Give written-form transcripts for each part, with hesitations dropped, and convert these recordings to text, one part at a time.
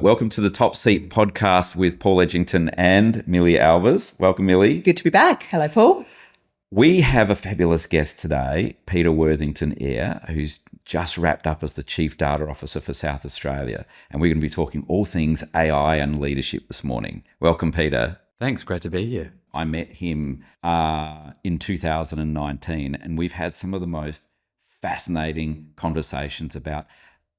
Welcome to the Top Seat podcast with Paul Edgington and Millie Alvers. Welcome, Millie. Good to be back. Hello, Paul. We have a fabulous guest today, Peter Worthington, Eyre, who's just wrapped up as the Chief Data Officer for South Australia. And we're going to be talking all things AI and leadership this morning. Welcome, Peter. Thanks. Great to be here. I met him in 2019, and we've had some of the most fascinating conversations about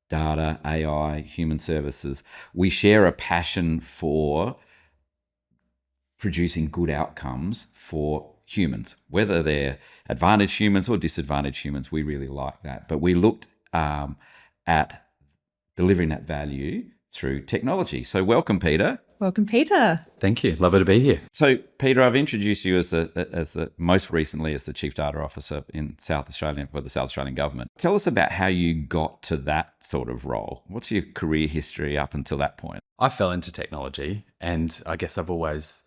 data, AI, human services. We share a passion for producing good outcomes for humans, whether they're advantaged humans or disadvantaged humans. We really like that. But we looked at delivering that value through technology. So welcome, Peter. Welcome, Peter. Thank you. Lovely to be here. So, Peter, I've introduced you as the most recently as the Chief Data Officer in South Australia for the South Australian Government. Tell us about how you got to that sort of role. What's your career history up until that point? I fell into technology, and I guess I've always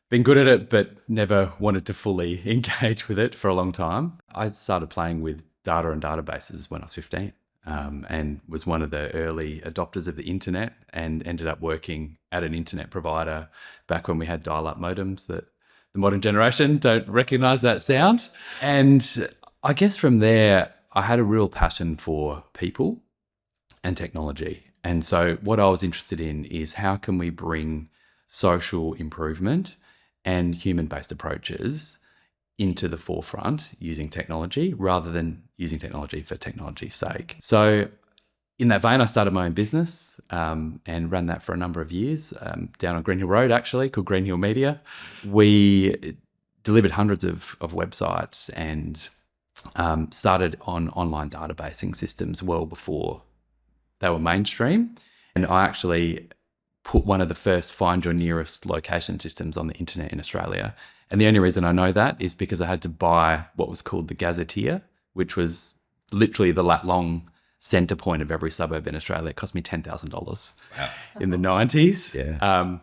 been good at it, but never wanted to fully engage with it for a long time. I started playing with data and databases when I was 15. And was one of the early adopters of the internet, and ended up working at an internet provider back when we had dial-up modems that the modern generation don't recognize that sound. And I guess from there, I had a real passion for people and technology. And so what I was interested in is how can we bring social improvement and human-based approaches into the forefront using technology rather than using technology for technology's sake. So in that vein, I started my own business and ran that for a number of years down on Green Hill Road, actually, called Green Hill Media. We delivered hundreds of websites and started on online databasing systems well before they were mainstream. And I actually put one of the first find your nearest location systems on the internet in Australia. And the only reason I know that is because I had to buy what was called the Gazetteer, which was literally the lat-long centre point of every suburb in Australia. It cost me $10,000 in the 90s,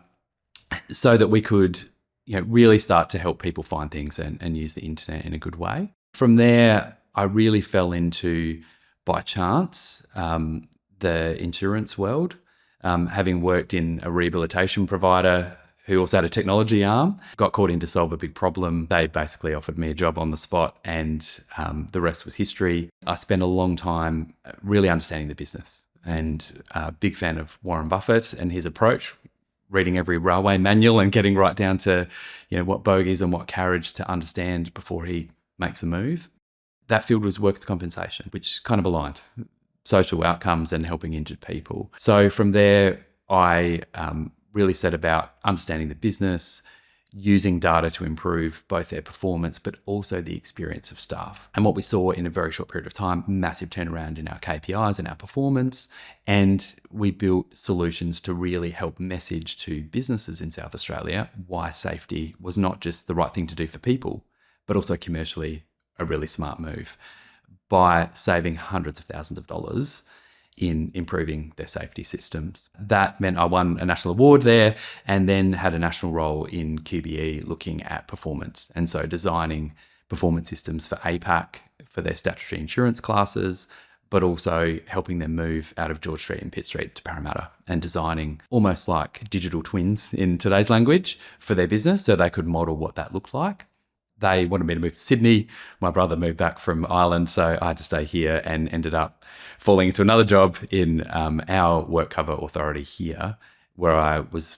so that we could really start to help people find things and use the internet in a good way. From there, I really fell into, by chance, the insurance world, having worked in a rehabilitation provider who also had a technology arm, got called in to solve a big problem. They basically offered me a job on the spot, and the rest was history. I spent a long time really understanding the business, and a big fan of Warren Buffett and his approach, reading every railway manual and getting right down to what bogies and what carriage to understand before he makes a move. That field was workers' compensation, which kind of aligned social outcomes and helping injured people. So from there, I really set about understanding the business, using data to improve both their performance, but also the experience of staff. And what we saw in a very short period of time, massive turnaround in our KPIs and our performance. And we built solutions to really help message to businesses in South Australia why safety was not just the right thing to do for people, but also commercially a really smart move by saving hundreds of thousands of dollars in improving their safety systems. That meant I won a national award there, and then had a national role in QBE looking at performance. And so designing performance systems for APAC for their statutory insurance classes, but also helping them move out of George Street and Pitt Street to Parramatta, and designing almost like digital twins in today's language for their business so they could model what that looked like. They wanted me to move to Sydney. My brother moved back from Ireland, so I had to stay here, and ended up falling into another job in our work cover authority here, where I was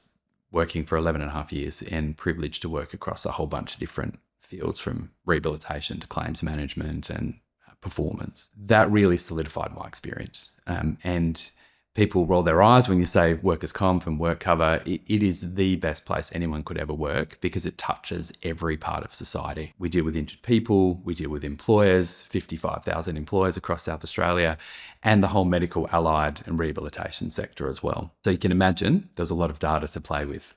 working for 11 and a half years and privileged to work across a whole bunch of different fields, from rehabilitation to claims management and performance. That really solidified my experience. And people roll their eyes when you say workers' comp and work cover. It is the best place anyone could ever work because it touches every part of society. We deal with injured people, we deal with employers, 55,000 employers across South Australia, and the whole medical, allied and rehabilitation sector as well. So you can imagine there's a lot of data to play with.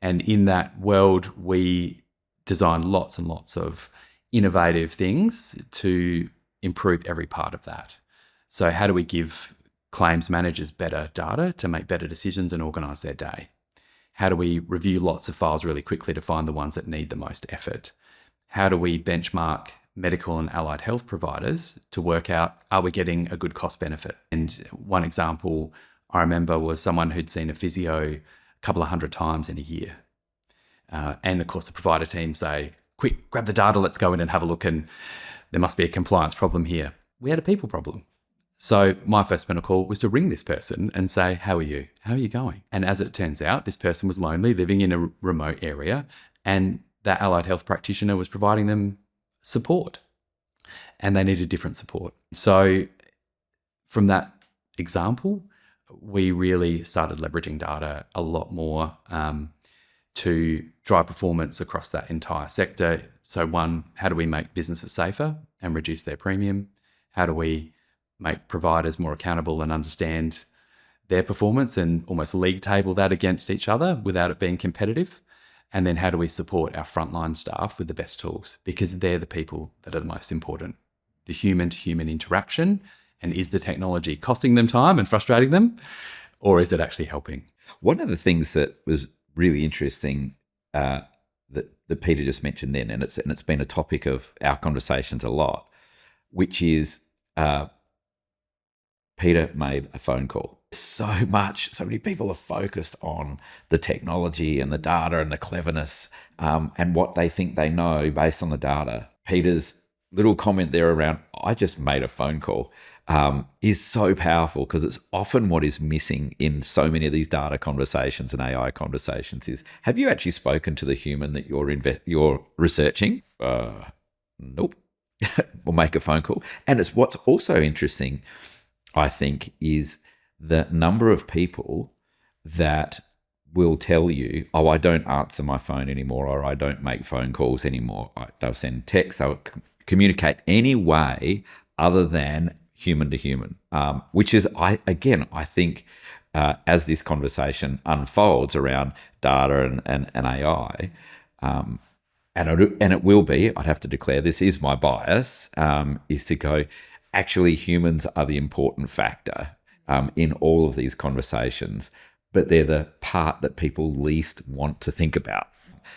And in that world, we design lots and lots of innovative things to improve every part of that. So how do we give claims managers better data to make better decisions and organise their day? How do we review lots of files really quickly to find the ones that need the most effort? How do we benchmark medical and allied health providers to work out, are we getting a good cost benefit? And one example I remember was someone who'd seen a physio a couple of hundred times in a year. And of course, the provider team say, quick, grab the data, let's go in and have a look, and there must be a compliance problem here. We had a people problem. So my first protocol was to ring this person and say, how are you? How are you going? And as it turns out, this person was lonely, living in a remote area, and that allied health practitioner was providing them support, and they needed different support. So from that example, we really started leveraging data a lot more to drive performance across that entire sector. So one, how do we make businesses safer and reduce their premium? How do we make providers more accountable and understand their performance and almost league table that against each other without it being competitive? And then how do we support our frontline staff with the best tools? Because they're the people that are the most important. The human-to-human interaction. And is the technology costing them time and frustrating them? Or is it actually helping? One of the things that was really interesting that Peter just mentioned then, and it's been a topic of our conversations a lot, which is Peter made a phone call. So many people are focused on the technology and the data and the cleverness and what they think they know based on the data. Peter's little comment there around, I just made a phone call, is so powerful, because it's often what is missing in so many of these data conversations and AI conversations is, have you actually spoken to the human that you're researching? Nope. We'll make a phone call. And it's what's also interesting, I think, is the number of people that will tell you, oh, I don't answer my phone anymore, or I don't make phone calls anymore. They'll send texts, they'll communicate any way other than human to human, which is, I think, as this conversation unfolds around data and AI, and it will be, I'd have to declare, this is my bias, is to go, actually humans are the important factor in all of these conversations, but they're the part that people least want to think about.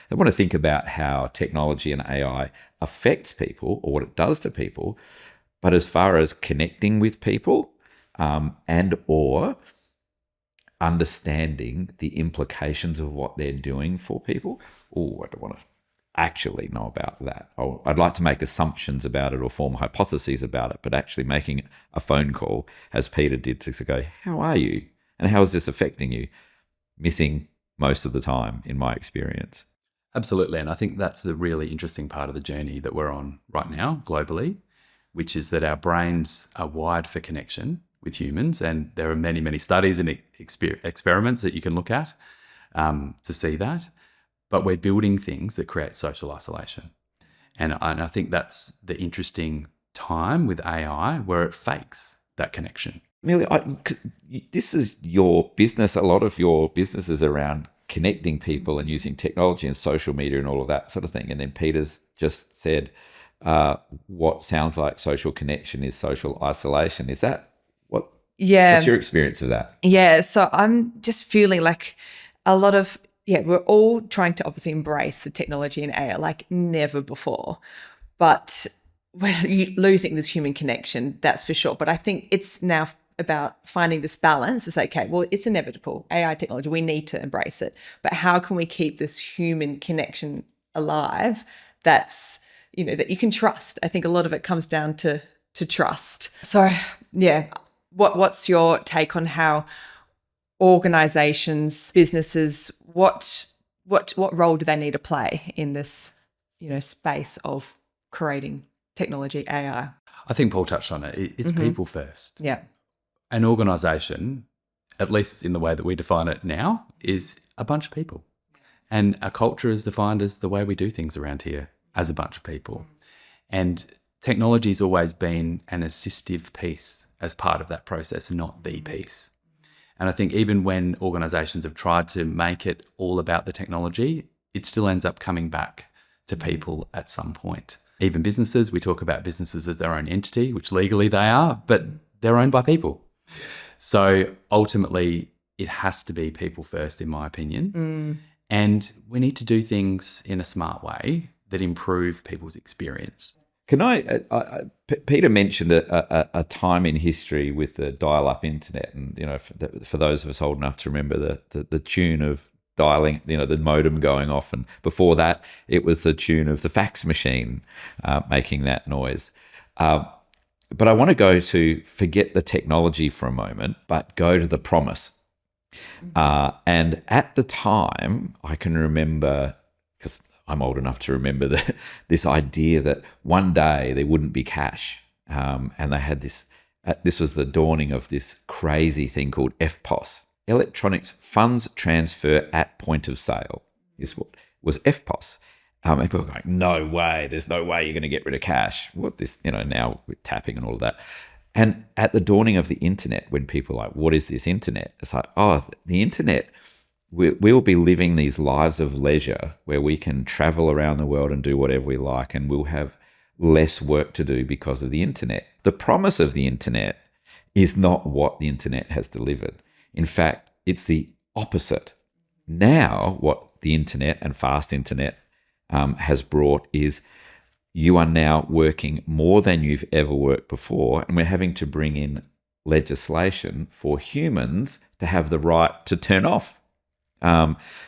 They want to think about how technology and AI affects people or what it does to people, but as far as connecting with people and or understanding the implications of what they're doing for people, I don't want to actually know about that. I'd like to make assumptions about it or form hypotheses about it, but actually making a phone call, as Peter did, to go, how are you? And how is this affecting you? Missing most of the time, in my experience. Absolutely. And I think that's the really interesting part of the journey that we're on right now globally, which is that our brains are wired for connection with humans. And there are many, many studies and experiments that you can look at to see that. But we're building things that create social isolation. And I think that's the interesting time with AI, where it fakes that connection. Amelia, this is your business. A lot of your business is around connecting people and using technology and social media and all of that sort of thing. And then Peter's just said what sounds like social connection is social isolation. Is that what? Yeah. What's your experience of that? Yeah. So I'm just feeling like a lot of, we're all trying to obviously embrace the technology in AI like never before, but we're losing this human connection, that's for sure. But I think it's now about finding this balance. It's okay, well, it's inevitable. AI technology, we need to embrace it. But how can we keep this human connection alive that's, that you can trust? I think a lot of it comes down to trust. So, what's your take on how organizations, businesses, what role do they need to play in this, space of creating technology, AI? I think Paul touched on it. It's people first. Yeah. An organization, at least in the way that we define it now, is a bunch of people. And a culture is defined as the way we do things around here as a bunch of people. And technology's always been an assistive piece as part of that process, not the piece. And I think even when organizations have tried to make it all about the technology, it still ends up coming back to people at some point. Even businesses, we talk about businesses as their own entity, which legally they are, but they're owned by people. So ultimately, it has to be people first, in my opinion. And we need to do things in a smart way that improve people's experience. Peter mentioned a time in history with the dial-up internet, and for those of us old enough to remember the tune of dialing, the modem going off, and before that it was the tune of the fax machine making that noise. But I want to go to forget the technology for a moment, but go to the promise. And at the time, I can remember, because I'm old enough to remember this idea that one day there wouldn't be cash. And they had this was the dawning of this crazy thing called FPOS, Electronics Funds Transfer at Point of Sale, is what was FPOS. And people were going, no way, there's no way you're going to get rid of cash. What this, now with tapping and all of that. And at the dawning of the internet, when people are like, what is this internet? It's like, oh, the internet, we'll be living these lives of leisure where we can travel around the world and do whatever we like, and we'll have less work to do because of the internet. The promise of the internet is not what the internet has delivered. In fact, it's the opposite. Now, what the internet and fast internet has brought is you are now working more than you've ever worked before, and we're having to bring in legislation for humans to have the right to turn off.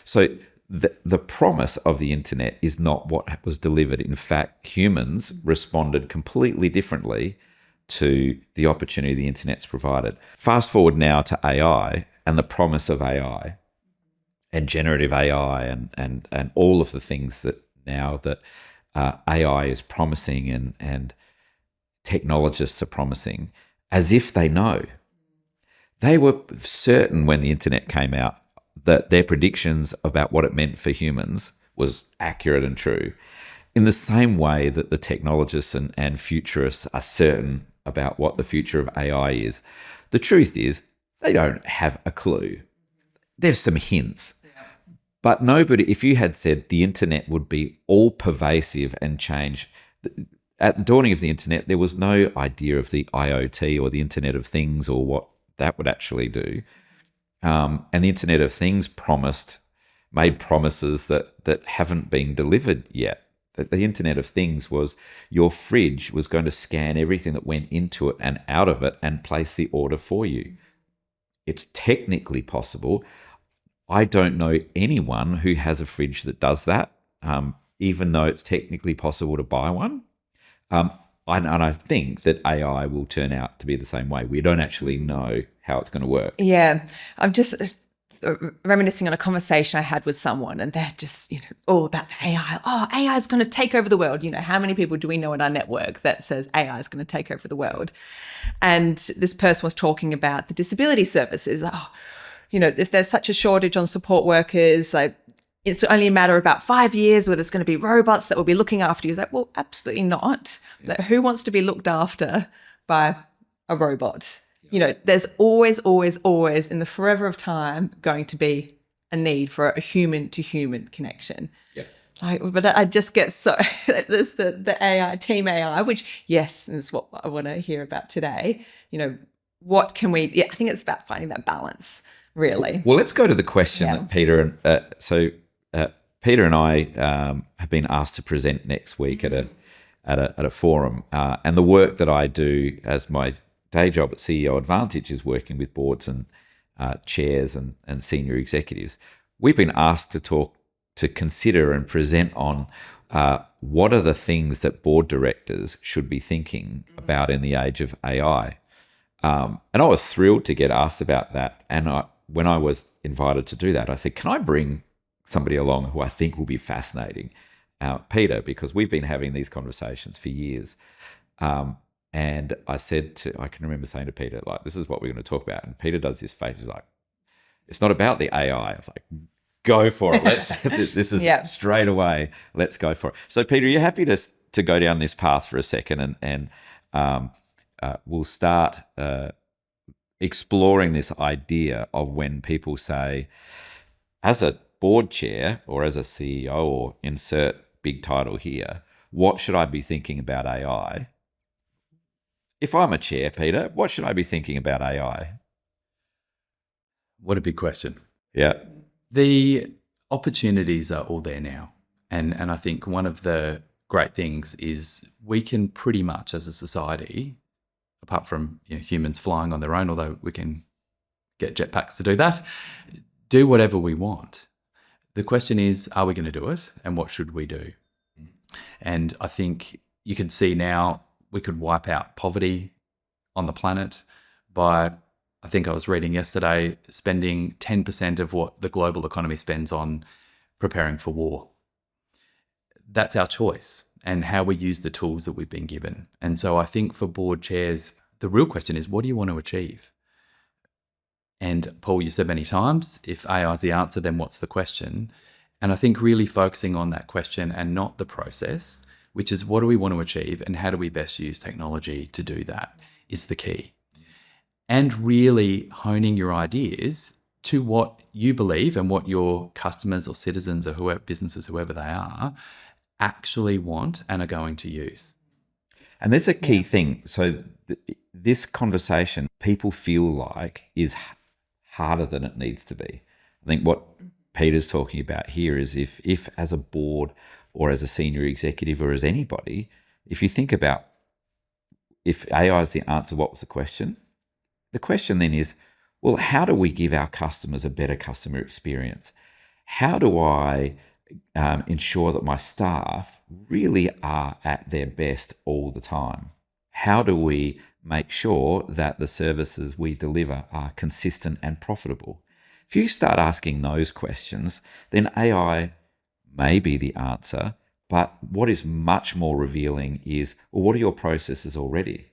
So the promise of the internet is not what was delivered. In fact, humans responded completely differently to the opportunity the internet's provided. Fast forward now to AI and the promise of AI and generative AI and all of the things that now that AI is promising and technologists are promising, as if they know. They were certain when the internet came out that their predictions about what it meant for humans was accurate and true, in the same way that the technologists and futurists are certain about what the future of AI is. The truth is, they don't have a clue. There's some hints. But nobody, if you had said the internet would be all pervasive and change, at the dawning of the internet, there was no idea of the IoT or the Internet of Things or what that would actually do. And the Internet of Things made promises that haven't been delivered yet. The Internet of Things was your fridge was going to scan everything that went into it and out of it and place the order for you. It's technically possible. I don't know anyone who has a fridge that does that, even though it's technically possible to buy one. And I think that AI will turn out to be the same way. We don't actually know how it's going to work. Yeah, I'm just reminiscing on a conversation I had with someone, and they're just, all about the AI. Oh, AI is going to take over the world. How many people do we know in our network that says AI is going to take over the world? And this person was talking about the disability services. Oh, if there's such a shortage on support workers, like it's only a matter of about 5 years where there's going to be robots that will be looking after you. It's like, well, absolutely not. Yeah. Like, who wants to be looked after by a robot? Yeah. There's always in the forever of time going to be a need for a human to human connection. Yeah. But I just get so there's the AI, team AI, which yes, is what I want to hear about today. What can we? Yeah, I think it's about finding that balance. Really. Well, let's go to the question that Peter and Peter and I have been asked to present next week at a forum, and the work that I do as my day job at CEO Advantage is working with boards and chairs and senior executives. We've been asked to consider and present on what are the things that board directors should be thinking about in the age of AI. And I was thrilled to get asked about that. And when I was invited to do that, I said, can I bring somebody along who I think will be fascinating, Peter, because we've been having these conversations for years. And I can remember saying to Peter, like, this is what we're going to talk about. And Peter does this face. He's like, it's not about the AI. I was like, go for it. This is straight away. Let's go for it. So Peter, are you happy to go down this path for a second and we'll start exploring this idea of when people say, as a board chair or as a CEO or insert big title here, what should I be thinking about AI? If I'm a chair, Peter, what should I be thinking about AI? What a big question. Yeah. The opportunities are all there now. And I think one of the great things is we can pretty much, as a society, apart from humans flying on their own, although we can get jetpacks to do that, do whatever we want. The question is, are we going to do it, and what should we do? And I think you can see now we could wipe out poverty on the planet by, I think I was reading yesterday, spending 10% of what the global economy spends on preparing for war. That's our choice and how we use the tools that we've been given. And so I think for board chairs, the real question is, what do you want to achieve? And Paul, you said many times, if AI is the answer, then what's the question? And I think really focusing on that question and not the process, which is what do we want to achieve and how do we best use technology to do that, is the key. And really honing your ideas to what you believe and what your customers or citizens or whoever, businesses, whoever they are, actually want and are going to use. And there's a key thing. So this conversation, people feel like, is harder than it needs to be. I think what Peter's talking about here is if as a board or as a senior executive or as anybody, if you think about if AI is the answer, what was the question? The question then is, well, how do we give our customers a better customer experience? How do I ensure that my staff really are at their best all the time? How do we make sure that the services we deliver are consistent and profitable? If you start asking those questions, then AI may be the answer, but what is much more revealing is, well, what are your processes already?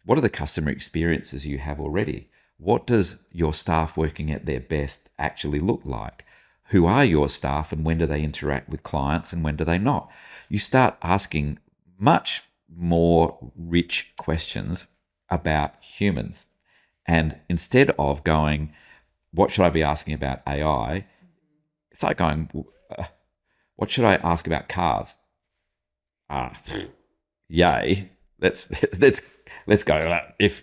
What are the customer experiences you have already? What does your staff working at their best actually look like? Who are your staff and when do they interact with clients and when do they not? You start asking much more rich questions about humans. And instead of going, what should I be asking about AI? It's like going, what should I ask about cars? Yay. Let's go. If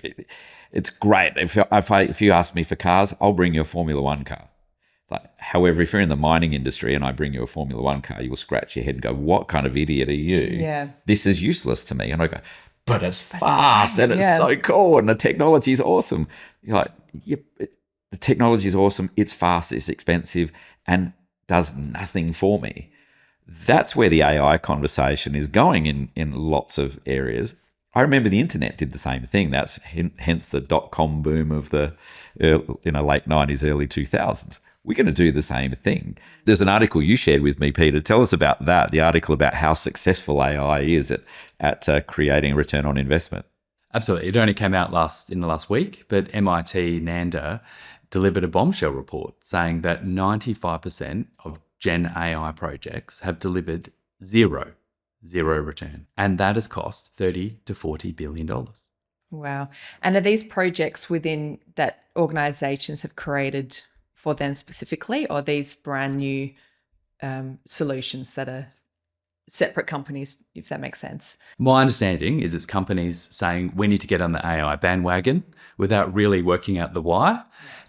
it's great. If you ask me for cars, I'll bring you a Formula One car. However, if you're in the mining industry and I bring you a Formula One car, you will scratch your head and go, what kind of idiot are you? Yeah. This is useless to me. And I go, but it's fast and it's so cool and the technology is awesome. You're like, yep, the technology is awesome. It's fast, it's expensive and does nothing for me. That's where the AI conversation is going in lots of areas. I remember the internet did the same thing. That's hence the dot-com boom of the late 90s, early 2000s. We're going to do the same thing. There's an article you shared with me, Peter. Tell us about that, the article about how successful AI is at creating a return on investment. Absolutely. It only came out in the last week, but MIT NANDA delivered a bombshell report saying that 95% of Gen AI projects have delivered zero return. And that has cost $30 to $40 billion. Wow. And are these projects within that organizations have created for them specifically, or these brand new solutions that are separate companies, if that makes sense? My understanding is it's companies saying we need to get on the AI bandwagon without really working out the why,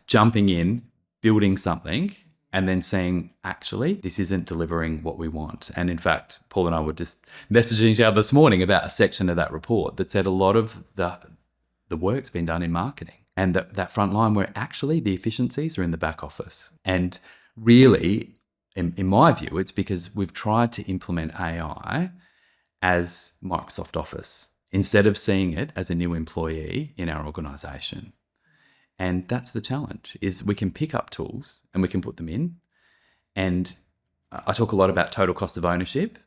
jumping in, building something, and then saying, actually, this isn't delivering what we want. And in fact, Paul and I were just messaging each other this morning about a section of that report that said a lot of the work's been done in marketing. And that front line where actually the efficiencies are in the back office. And really, in my view, it's because we've tried to implement AI as Microsoft Office instead of seeing it as a new employee in our organization. And that's the challenge, is we can pick up tools and we can put them in. And I talk a lot about total cost of ownership.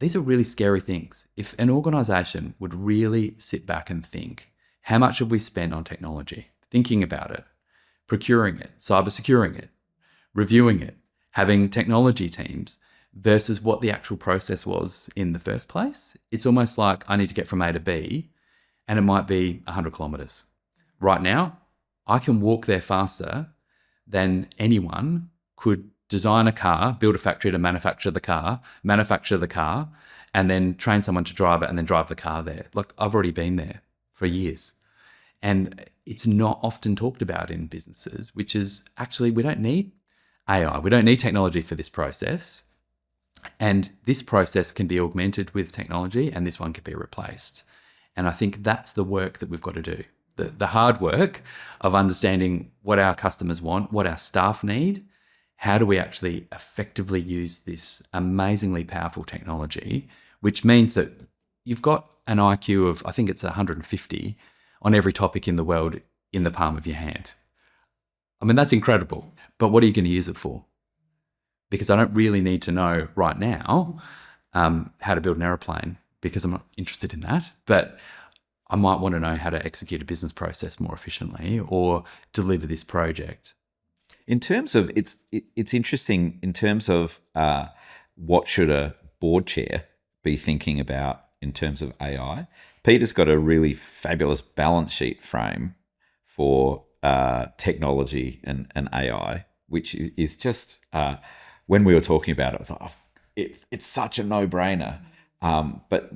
These are really scary things. If an organization would really sit back and think, how much have we spent on technology? Thinking about it, procuring it, cyber securing it, reviewing it, having technology teams versus what the actual process was in the first place. It's almost like I need to get from A to B and it might be 100 kilometers. Right now, I can walk there faster than anyone could design a car, build a factory to manufacture the car, and then train someone to drive it and then drive the car there. Like, I've already been there for years. And it's not often talked about in businesses, which is actually we don't need AI. We don't need technology for this process. And this process can be augmented with technology, and this one can be replaced. And I think that's the work that we've got to do. The hard work of understanding what our customers want, what our staff need, how do we actually effectively use this amazingly powerful technology, which means that you've got an IQ of, I think it's 150 on every topic in the world in the palm of your hand. I mean, that's incredible. But what are you going to use it for? Because I don't really need to know right now how to build an aeroplane, because I'm not interested in that. But I might want to know how to execute a business process more efficiently or deliver this project. In terms of, it's interesting in terms of what should a board chair be thinking about in terms of AI. Peter's got a really fabulous balance sheet frame for technology and AI, which is just, when we were talking about it, I was like, it's such a no-brainer. But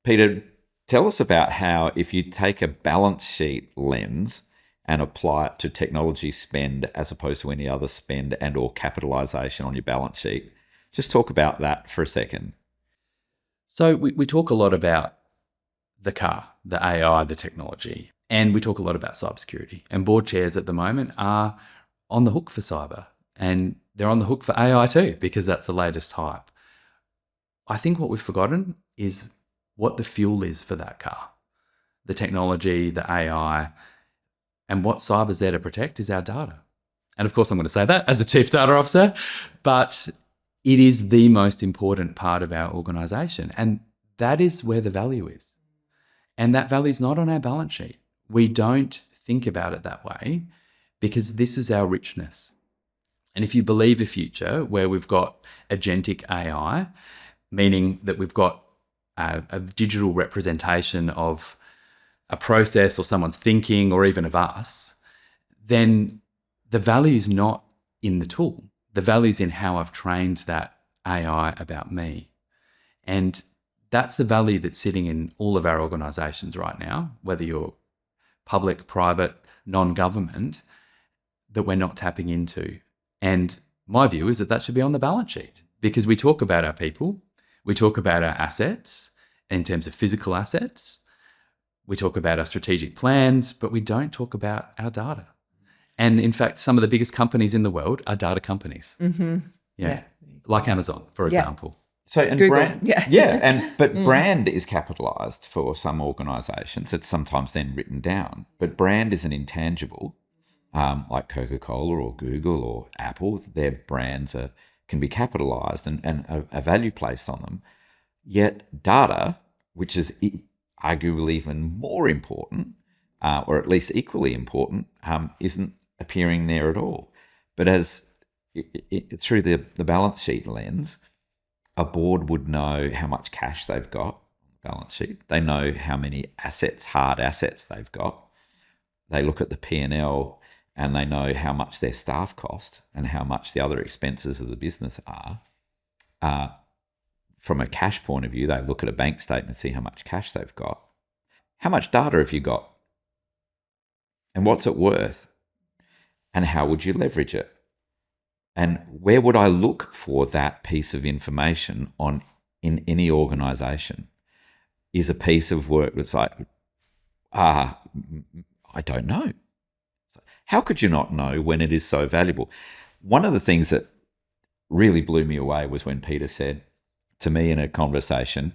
Peter, tell us about how, if you take a balance sheet lens and apply it to technology spend as opposed to any other spend and or capitalisation on your balance sheet. Just talk about that for a second. So we talk a lot about the car, the AI, the technology, and we talk a lot about cybersecurity. And board chairs at the moment are on the hook for cyber, and they're on the hook for AI too, because that's the latest hype. I think what we've forgotten is what the fuel is for that car. The technology, the AI, and what cyber's there to protect is our data. And of course, I'm going to say that as a chief data officer, but it is the most important part of our organisation. And that is where the value is. And that value is not on our balance sheet. We don't think about it that way because this is our richness. And if you believe a future where we've got agentic AI, meaning that we've got a digital representation of a process or someone's thinking or even of us, then the value is not in the tool. The value is in how I've trained that AI about me. And that's the value that's sitting in all of our organisations right now, whether you're public, private, non-government, that we're not tapping into. And my view is that that should be on the balance sheet, because we talk about our people, we talk about our assets in terms of physical assets, we talk about our strategic plans, but we don't talk about our data. And in fact, some of the biggest companies in the world are data companies. Mm-hmm. Yeah. Like Amazon, for example. So, and Google, brand, but brand is capitalized for some organizations. It's sometimes then written down, but brand is an intangible, like Coca-Cola or Google or Apple. Their brands can be capitalized and a value placed on them. Yet data, which is arguably even more important, or at least equally important, isn't appearing there at all. But as through the balance sheet lens, a board would know how much cash they've got on the balance sheet. They know how many assets, hard assets they've got. They look at the P&L and they know how much their staff cost and how much the other expenses of the business are. From a cash point of view, they look at a bank statement and see how much cash they've got. How much data have you got? And what's it worth? And how would you leverage it? And where would I look for that piece of information in any organisation? Is a piece of work that's like, I don't know. How could you not know when it is so valuable? One of the things that really blew me away was when Peter said to me in a conversation,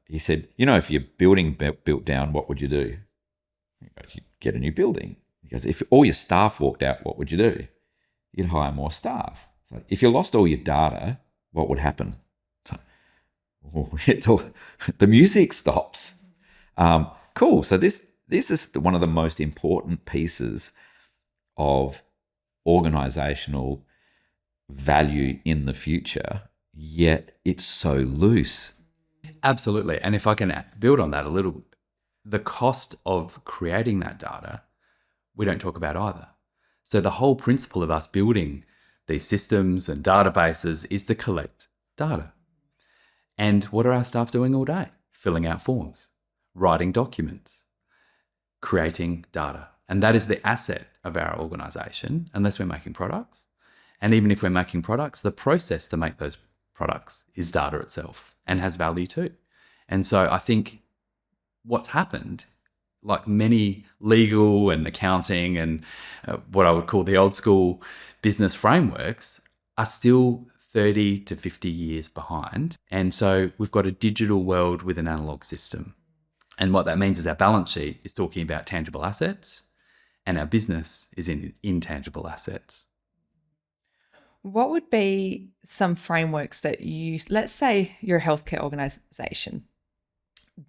he said, if your building built down, what would you do? You'd get a new building. He goes, if all your staff walked out, what would you do? You'd hire more staff. So if you lost all your data, what would happen? So, the music stops. Cool. So this is one of the most important pieces of organizational value in the future, yet it's so loose. Absolutely. And if I can build on that a little, the cost of creating that data, we don't talk about either. So the whole principle of us building these systems and databases is to collect data. And what are our staff doing all day? Filling out forms, writing documents, creating data. And that is the asset of our organisation, unless we're making products. And even if we're making products, the process to make those products is data itself and has value too. And so I think what's happened, like many legal and accounting and what I would call the old school business frameworks, are still 30 to 50 years behind. And so we've got a digital world with an analog system. And what that means is our balance sheet is talking about tangible assets and our business is in intangible assets. What would be some frameworks that you, let's say you're a healthcare organisation,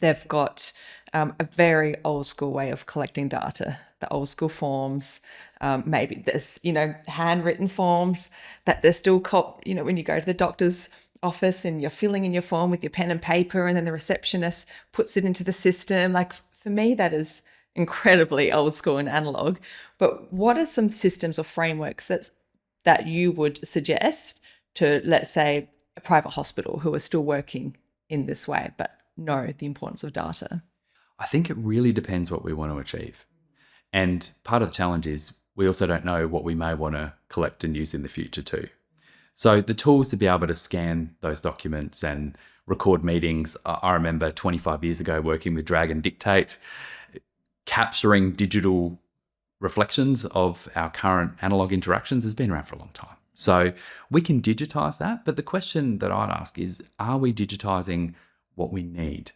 they've got a very old school way of collecting data, the old school forms, maybe there's, handwritten forms that they're still, when you go to the doctor's office and you're filling in your form with your pen and paper and then the receptionist puts it into the system. Like for me, that is incredibly old school and analog. But what are some systems or frameworks that you would suggest to, let's say, a private hospital who are still working in this way, but know the importance of data? I think it really depends what we want to achieve. And part of the challenge is we also don't know what we may want to collect and use in the future too. So the tools to be able to scan those documents and record meetings, I remember 25 years ago working with Drag and Dictate, capturing digital reflections of our current analog interactions has been around for a long time. So we can digitize that. But the question that I'd ask is, are we digitizing what we need?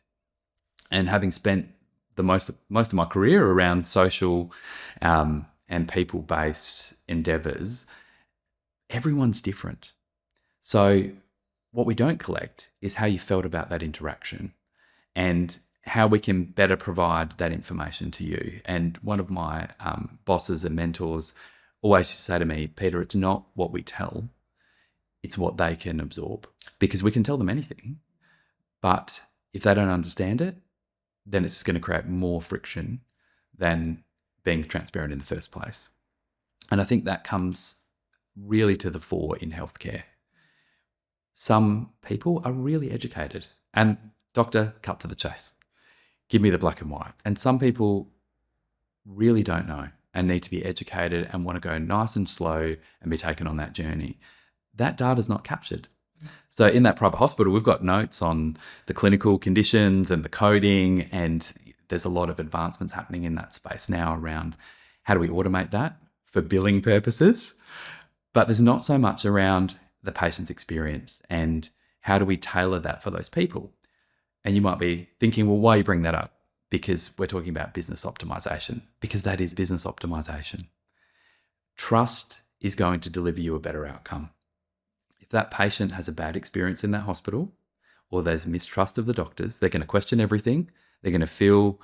And having spent the most of my career around social and people-based endeavors, everyone's different. So what we don't collect is how you felt about that interaction and how we can better provide that information to you. And one of my bosses and mentors always used to say to me, Peter, it's not what we tell, it's what they can absorb. Because we can tell them anything, but if they don't understand it, then it's just going to create more friction than being transparent in the first place. And I think that comes really to the fore in healthcare. Some people are really educated and doctor, cut to the chase. Give me the black and white. And some people really don't know and need to be educated and want to go nice and slow and be taken on that journey. That data is not captured. So in that private hospital, we've got notes on the clinical conditions and the coding, and there's a lot of advancements happening in that space now around how do we automate that for billing purposes. But there's not so much around the patient's experience and how do we tailor that for those people. And you might be thinking, well, why you bring that up? Because we're talking about business optimization, because that is business optimization. Trust is going to deliver you a better outcome. If that patient has a bad experience in that hospital or there's mistrust of the doctors, they're going to question everything. They're going to feel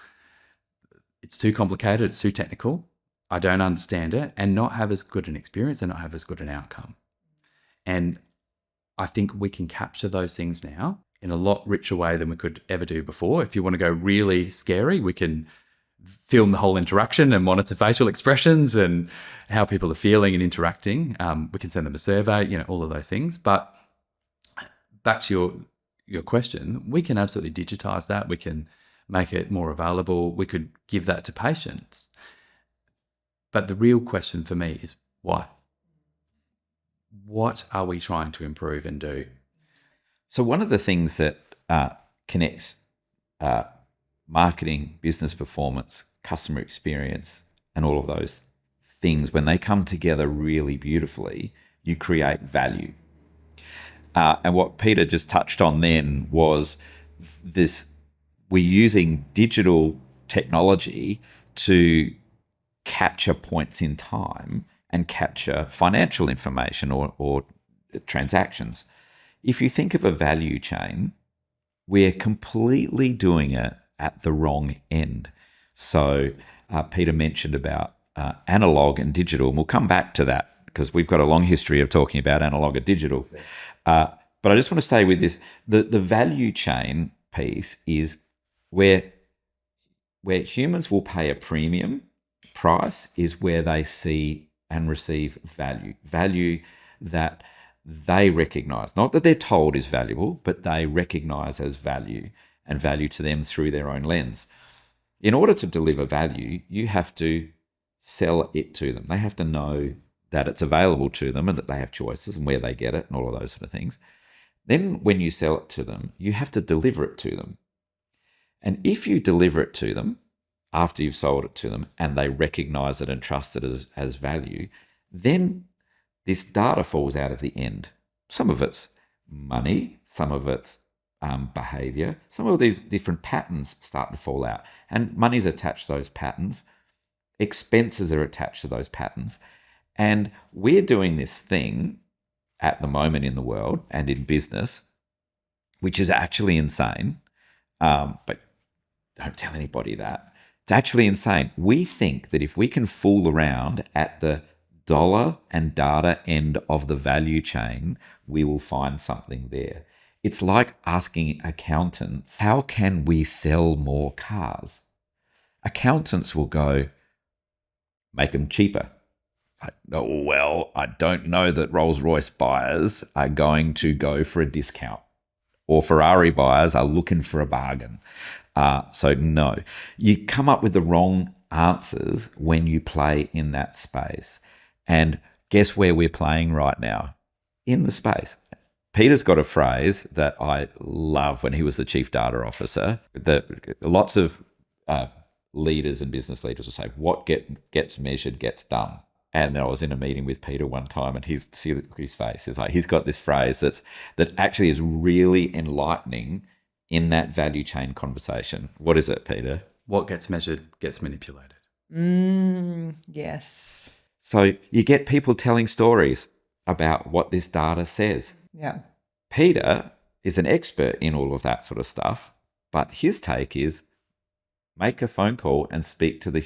it's too complicated, it's too technical, I don't understand it, and not have as good an experience and not have as good an outcome. And I think we can capture those things now in a lot richer way than we could ever do before. If you want to go really scary, we can film the whole interaction and monitor facial expressions and how people are feeling and interacting. We can send them a survey, all of those things. But back to your question, we can absolutely digitize that. We can make it more available. We could give that to patients. But the real question for me is why? What are we trying to improve and do? So one of the things that connects marketing, business performance, customer experience, and all of those things, when they come together really beautifully, you create value. And what Peter just touched on then was this: we're using digital technology to capture points in time and capture financial information or transactions. If you think of a value chain, we're completely doing it at the wrong end. So Peter mentioned about analog and digital, and we'll come back to that because we've got a long history of talking about analog and digital. But I just want to stay with this. The value chain piece is where humans will pay a premium price is where they see and receive value that they recognize, not that they're told is valuable, but they recognize as value and value to them through their own lens. In order to deliver value, you have to sell it to them. They have to know that it's available to them and that they have choices and where they get it and all of those sort of things. Then when you sell it to them, you have to deliver it to them. And if you deliver it to them after you've sold it to them and they recognize it and trust it as value, then this data falls out of the end. Some of it's money, some of it's behavior, some of these different patterns start to fall out. And money's attached to those patterns, expenses are attached to those patterns. And we're doing this thing at the moment in the world and in business, which is actually insane. But don't tell anybody that. It's actually insane. We think that if we can fool around at the dollar and data end of the value chain, we will find something there. It's like asking accountants, how can we sell more cars? Accountants will go, make them cheaper. Like, oh, well, I don't know that Rolls-Royce buyers are going to go for a discount, or Ferrari buyers are looking for a bargain. So no, you come up with the wrong answers when you play in that space. And guess where we're playing right now? In the space. Peter's got a phrase that I love when he was the chief data officer, that lots of leaders and business leaders will say, what gets measured gets done. And I was in a meeting with Peter one time, and see his face. It's like he's got this phrase that actually is really enlightening in that value chain conversation. What is it, Peter? What gets measured gets manipulated. Yes. So you get people telling stories about what this data says. Yeah. Peter is an expert in all of that sort of stuff, but his take is make a phone call and speak to the...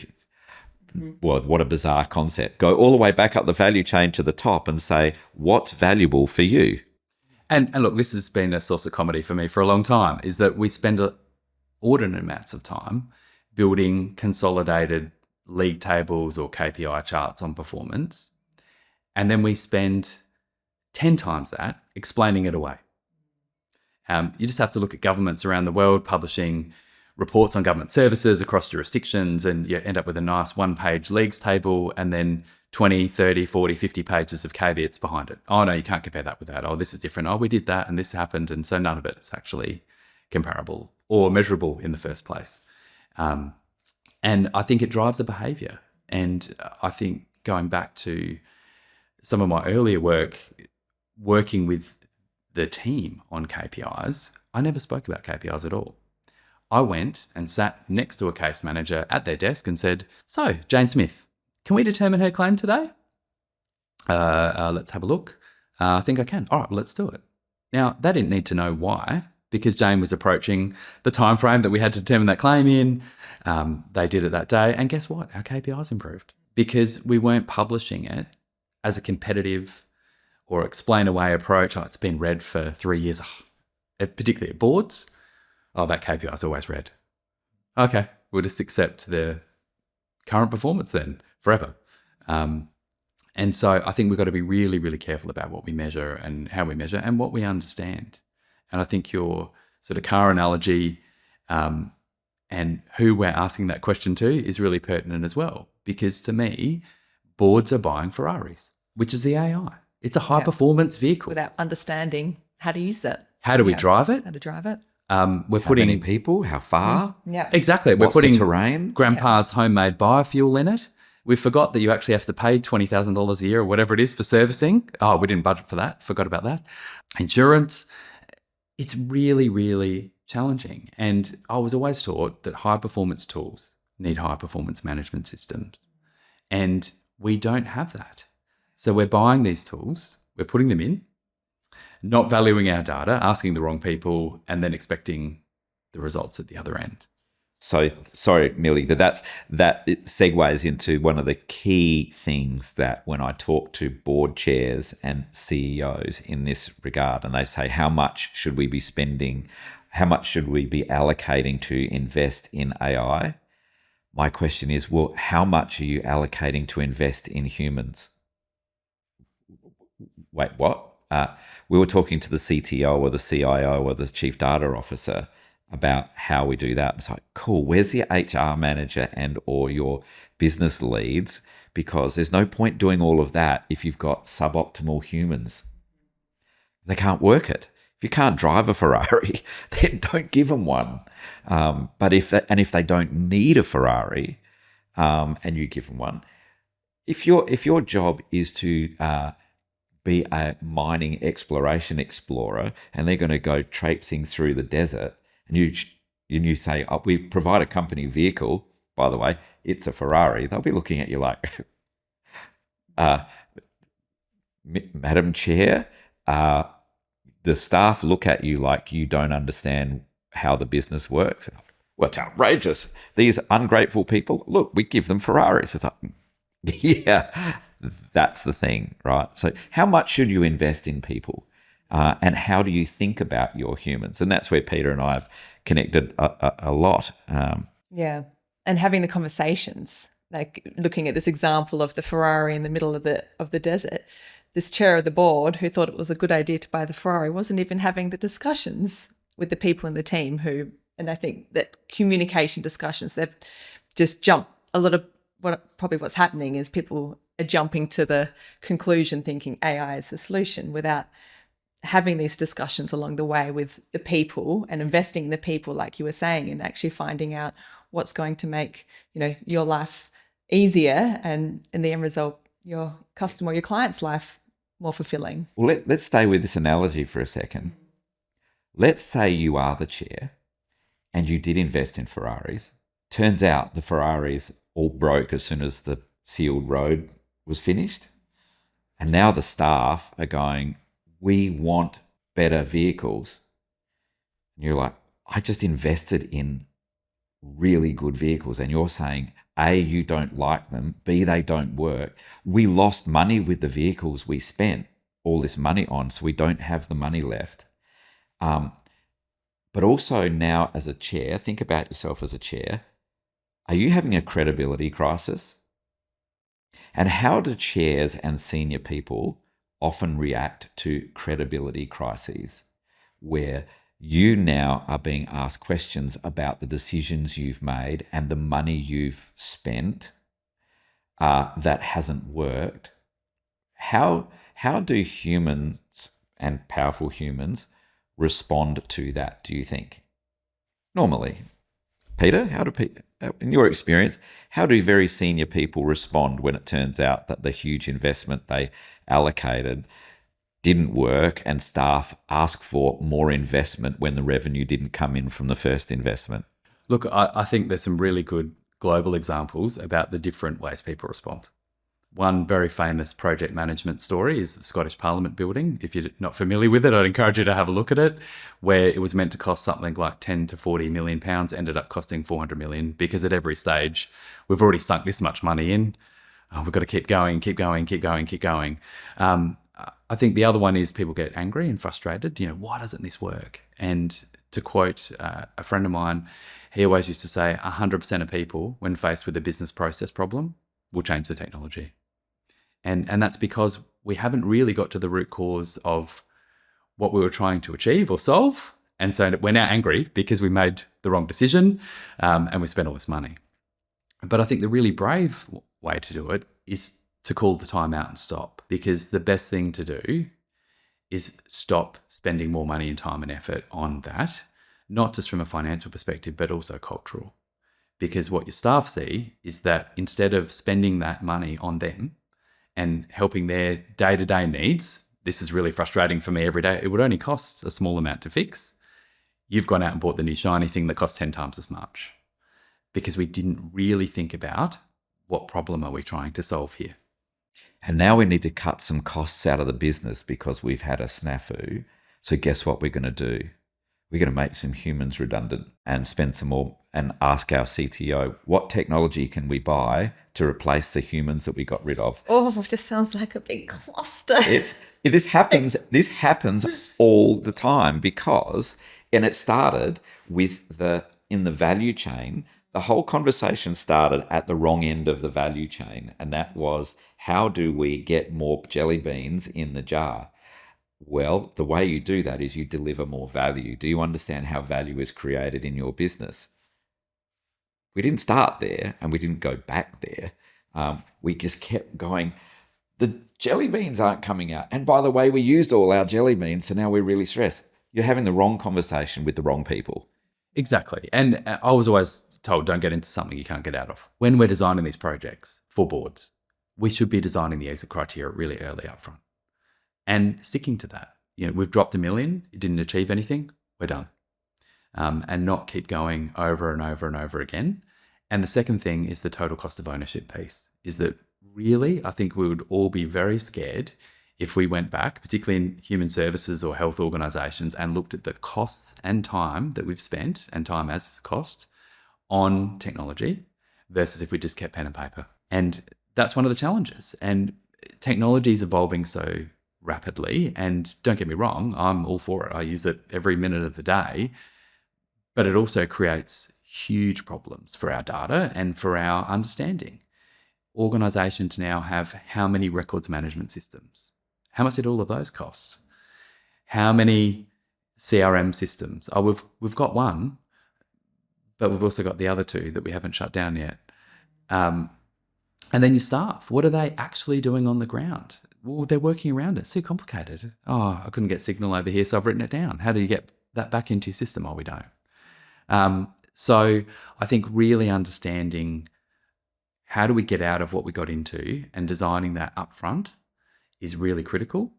Well, what a bizarre concept. Go all the way back up the value chain to the top and say, what's valuable for you? And look, this has been a source of comedy for me for a long time, is that we spend ordinary amounts of time building consolidated league tables or KPI charts on performance, and then we spend 10 times that explaining it away. You just have to look at governments around the world publishing reports on government services across jurisdictions, and you end up with a nice one-page leagues table and then 20, 30, 40, 50 pages of caveats behind it. Oh, no, you can't compare that with that. Oh, this is different. Oh, we did that and this happened. And so none of it is actually comparable or measurable in the first place. And I think it drives the behavior. And I think going back to some of my earlier work, working with the team on KPIs, I never spoke about KPIs at all. I went and sat next to a case manager at their desk and said, so, Jane Smith, can we determine her claim today? Let's have a look. I think I can. All right, well, let's do it. Now, they didn't need to know why, because Jane was approaching the time frame that we had to determine that claim in. They did it that day. And guess what? Our KPIs improved because we weren't publishing it as a competitive or explain away approach. Oh, it's been read for 3 years, particularly at boards. Oh, that KPI is always red. Okay, we'll just accept the current performance then forever. And so I think we've got to be really, really careful about what we measure and how we measure and what we understand. And I think your sort of car analogy and who we're asking that question to is really pertinent as well. Because to me, boards are buying Ferraris, which is the AI. It's a high-performance vehicle. Without understanding how to use it. How do we drive it? How to drive it. We're How putting many people? How far? Yeah. Exactly. What's We're putting the terrain? Grandpa's homemade biofuel in it. We forgot that you actually have to pay $20,000 a year or whatever it is for servicing. Oh, we didn't budget for that. Forgot about that. Insurance. It's really, really challenging. And I was always taught that high-performance tools need high-performance management systems. And we don't have that. So we're buying these tools, we're putting them in, not valuing our data, asking the wrong people, and then expecting the results at the other end. So, sorry, Millie, but that it segues into one of the key things that when I talk to board chairs and CEOs in this regard, and they say, how much should we be spending? How much should we be allocating to invest in AI? My question is, well, how much are you allocating to invest in humans? Wait, what? We were talking to the CTO or the CIO or the chief data officer about how we do that. It's like, cool, where's your HR manager and or your business leads? Because there's no point doing all of that if you've got suboptimal humans. They can't work it. If you can't drive a Ferrari, then don't give them one. But if they don't need a Ferrari, and you give them one, if your job is to be a mining exploration explorer, and they're going to go traipsing through the desert, and you say, oh, we provide a company vehicle, by the way, it's a Ferrari, they'll be looking at you like, Madam Chair, the staff look at you like you don't understand how the business works. Well, it's outrageous. These ungrateful people, look, we give them Ferraris. It's like, yeah, that's the thing, right? So how much should you invest in people? And how do you think about your humans? And that's where Peter and I have connected a lot. Yeah. And having the conversations, like looking at this example of the Ferrari in the middle of the desert, this chair of the board who thought it was a good idea to buy the Ferrari wasn't even having the discussions with the people in the team who, and I think that communication discussions, they've just jumped a lot of what's happening is people are jumping to the conclusion thinking AI is the solution without having these discussions along the way with the people and investing in the people, like you were saying, and actually finding out what's going to make, your life easier and in the end result, your customer or your client's life more fulfilling. Well, let's stay with this analogy for a second. Let's say you are the chair and you did invest in Ferraris. Turns out the Ferraris all broke as soon as the sealed road was finished. And now the staff are going, we want better vehicles. And you're like, I just invested in really good vehicles. And you're saying, A, you don't like them. B, they don't work. We lost money with the vehicles we spent all this money on, so we don't have the money left. But also now as a chair, think about yourself as a chair. Are you having a credibility crisis? And how do chairs and senior people often react to credibility crises, where you now are being asked questions about the decisions you've made and the money you've spent that hasn't worked? How do humans and powerful humans respond to that, do you think? Normally. Peter, in your experience, how do very senior people respond when it turns out that the huge investment they allocated didn't work and staff ask for more investment when the revenue didn't come in from the first investment? Look, I think there's some really good global examples about the different ways people respond. One very famous project management story is the Scottish Parliament building. If you're not familiar with it, I'd encourage you to have a look at it, where it was meant to cost something like 10 to 40 million pounds, ended up costing 400 million, because at every stage, we've already sunk this much money in. We've got to keep going, keep going, keep going, keep going. I think the other one is people get angry and frustrated. Why doesn't this work? And to quote a friend of mine, he always used to say 100% of people, when faced with a business process problem, will change the technology. And that's because we haven't really got to the root cause of what we were trying to achieve or solve. And so we're now angry because we made the wrong decision and we spent all this money. But I think the really brave way to do it is to call the time out and stop, because the best thing to do is stop spending more money and time and effort on that, not just from a financial perspective, but also cultural. Because what your staff see is that instead of spending that money on them and helping their day-to-day needs, this is really frustrating for me every day, it would only cost a small amount to fix. You've gone out and bought the new shiny thing that costs 10 times as much, because we didn't really think about what problem are we trying to solve here. And now we need to cut some costs out of the business because we've had a snafu. So guess what we're going to do? We're going to make some humans redundant and spend some more and ask our CTO, what technology can we buy to replace the humans that we got rid of? Oh, it just sounds like a big cluster. This happens all the time and it started with in the value chain. The whole conversation started at the wrong end of the value chain, and that was, how do we get more jelly beans in the jar? Well, the way you do that is you deliver more value. Do you understand how value is created in your business? We didn't start there and we didn't go back there. We just kept going, the jelly beans aren't coming out. And by the way, we used all our jelly beans, so now we're really stressed. You're having the wrong conversation with the wrong people. Exactly. And I was always told, don't get into something you can't get out of. When we're designing these projects for boards, we should be designing the exit criteria really early up front and sticking to that. We've dropped $1 million, it didn't achieve anything, we're done. And not keep going over and over and over again. And the second thing is the total cost of ownership piece, is that really, I think we would all be very scared if we went back, particularly in human services or health organisations, and looked at the costs and time that we've spent, and time as cost, on technology versus if we just kept pen and paper. And that's one of the challenges. And technology is evolving so rapidly. And don't get me wrong, I'm all for it. I use it every minute of the day. But it also creates huge problems for our data and for our understanding. Organisations now have how many records management systems? How much did all of those cost? How many CRM systems? Oh, we've got one, but we've also got the other two that we haven't shut down yet. And then your staff, what are they actually doing on the ground? Well, they're working around it. It's too complicated. Oh, I couldn't get signal over here, so I've written it down. How do you get that back into your system? Oh, we don't. So I think really understanding how do we get out of what we got into and designing that upfront is really critical,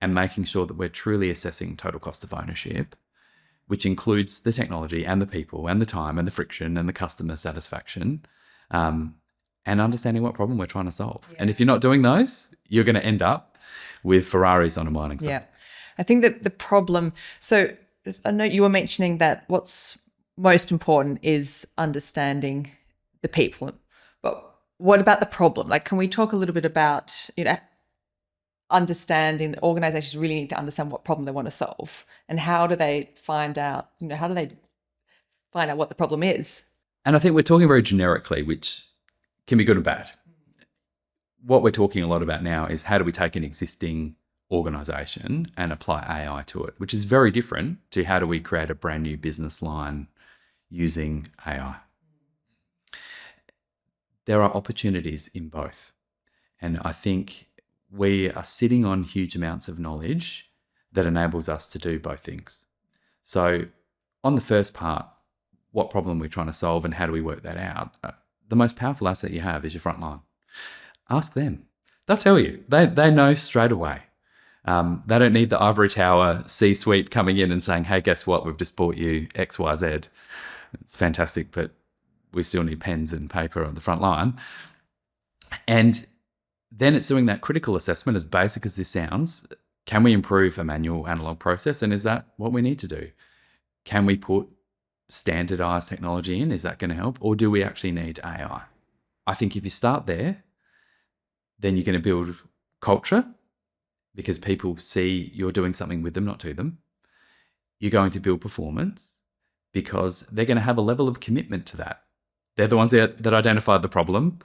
and making sure that we're truly assessing total cost of ownership, which includes the technology and the people and the time and the friction and the customer satisfaction, and understanding what problem we're trying to solve. Yeah. And if you're not doing those, you're going to end up with Ferraris on a mining site. Yeah. I think that the problem, so I know you were mentioning that what's most important is understanding the people, but what about the problem? Like, can we talk a little bit about, understanding that organizations really need to understand what problem they want to solve, and how do they find out, what the problem is? And I think we're talking very generically, which can be good and bad. What we're talking a lot about now is how do we take an existing organization and apply AI to it, which is very different to how do we create a brand new business line using AI. There are opportunities in both. And I think we are sitting on huge amounts of knowledge that enables us to do both things. So on the first part, what problem we're trying to solve and how do we work that out, the most powerful asset you have is your front line. Ask them. They'll tell you. They know straight away. They don't need the ivory tower C-suite coming in and saying, hey, guess what? We've just bought you XYZ. It's fantastic, but we still need pens and paper on the front line. And then it's doing that critical assessment, as basic as this sounds. Can we improve a manual analog process? And is that what we need to do? Can we put standardized technology in? Is that going to help? Or do we actually need AI? I think if you start there, then you're going to build culture because people see you're doing something with them, not to them. You're going to build performance because they're going to have a level of commitment to that. They're the ones that identified the problem.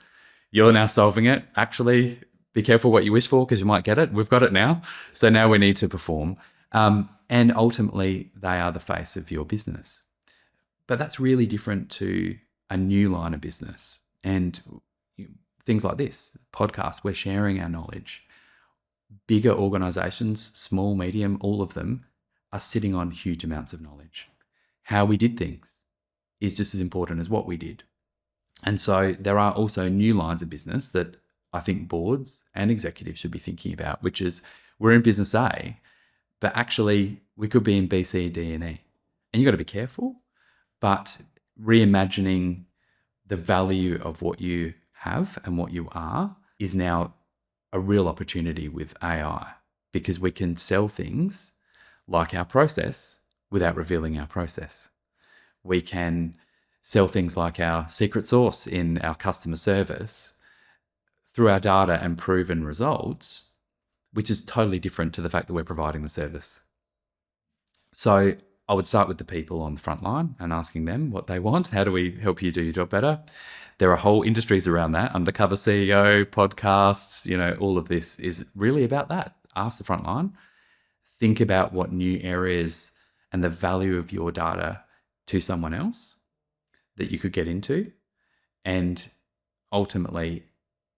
You're now solving it. Actually, be careful what you wish for because you might get it. We've got it now. So now we need to perform. And ultimately, they are the face of your business. But that's really different to a new line of business. And things like this, podcasts, we're sharing our knowledge. Bigger organizations, small, medium, all of them are sitting on huge amounts of knowledge. How we did things is just as important as what we did. And so there are also new lines of business that I think boards and executives should be thinking about, which is we're in business A, but actually we could be in B, C, D, and E. And you've got to be careful, but reimagining the value of what you have and what you are is now a real opportunity with AI, because we can sell things like our process without revealing our process. We can sell things like our secret sauce in our customer service through our data and proven results, which is totally different to the fact that we're providing the service. So I would start with the people on the front line and asking them what they want. How do we help you do your job better? There are whole industries around that. Undercover CEO, podcasts, all of this is really about that. Ask the front line. Think about what new areas and the value of your data to someone else that you could get into, and ultimately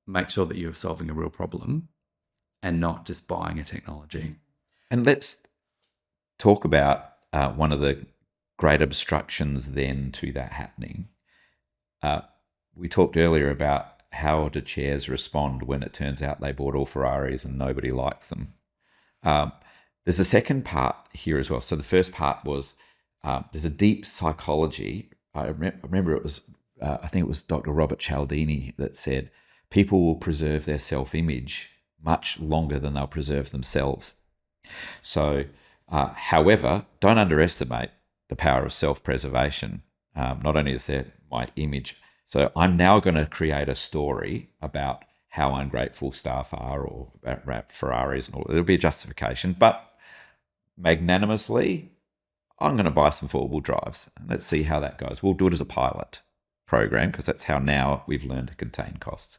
make sure that you're solving a real problem and not just buying a technology. And let's talk about one of the great obstructions then to that happening. We talked earlier about how do chairs respond when it turns out they bought all Ferraris and nobody likes them. There's a second part here as well. So the first part was there's a deep psychology. I remember it was, I think it was Dr. Robert Cialdini that said, people will preserve their self-image much longer than they'll preserve themselves. So, however, don't underestimate the power of self-preservation. Not only is there my image, so I'm now going to create a story about how ungrateful staff are or about Ferraris and all. It'll be a justification, but magnanimously, I'm going to buy some four-wheel drives. Let's see how that goes. We'll do it as a pilot program because that's how now we've learned to contain costs.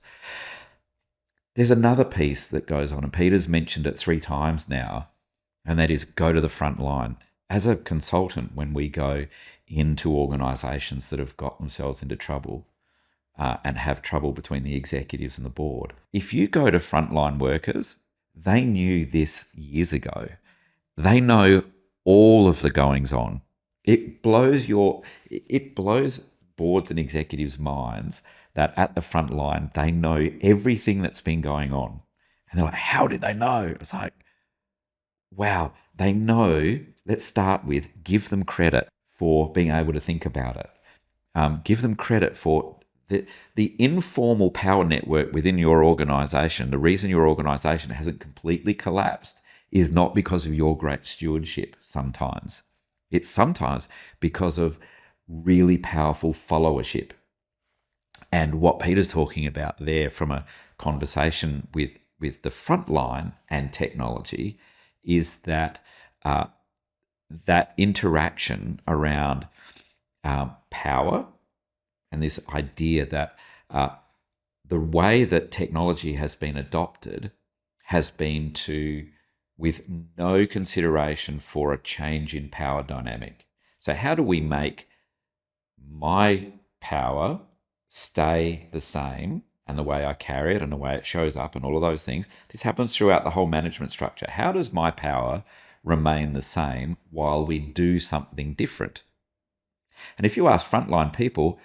There's another piece that goes on, and Peter's mentioned it 3 times now, and that is go to the front line. As a consultant, when we go into organisations that have got themselves into trouble and have trouble between the executives and the board, if you go to frontline workers, they knew this years ago. They know all of the goings on. It blows boards and executives' minds that at the front line, they know everything that's been going on. And they're like, how did they know? It's like, wow, they know. Let's start with give them credit for being able to think about it. Give them credit for the informal power network within your organisation. The reason your organisation hasn't completely collapsed is not because of your great stewardship sometimes. It's sometimes because of really powerful followership. And what Peter's talking about there from a conversation with the front line and technology is that that interaction around power and this idea that the way that technology has been adopted has been with no consideration for a change in power dynamic. So how do we make my power stay the same and the way I carry it and the way it shows up and all of those things? This happens throughout the whole management structure. How does my power remain the same while we do something different? And if you ask frontline people,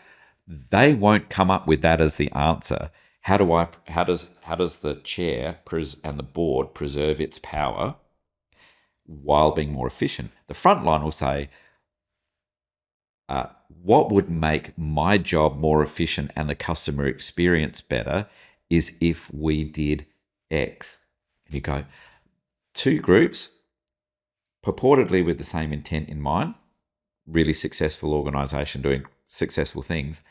they won't come up with that as the answer. How does the chair and the board preserve its power while being more efficient? The frontline will say, what would make my job more efficient and the customer experience better is if we did X. And you go, 2 groups, purportedly with the same intent in mind, really successful organisation doing successful things,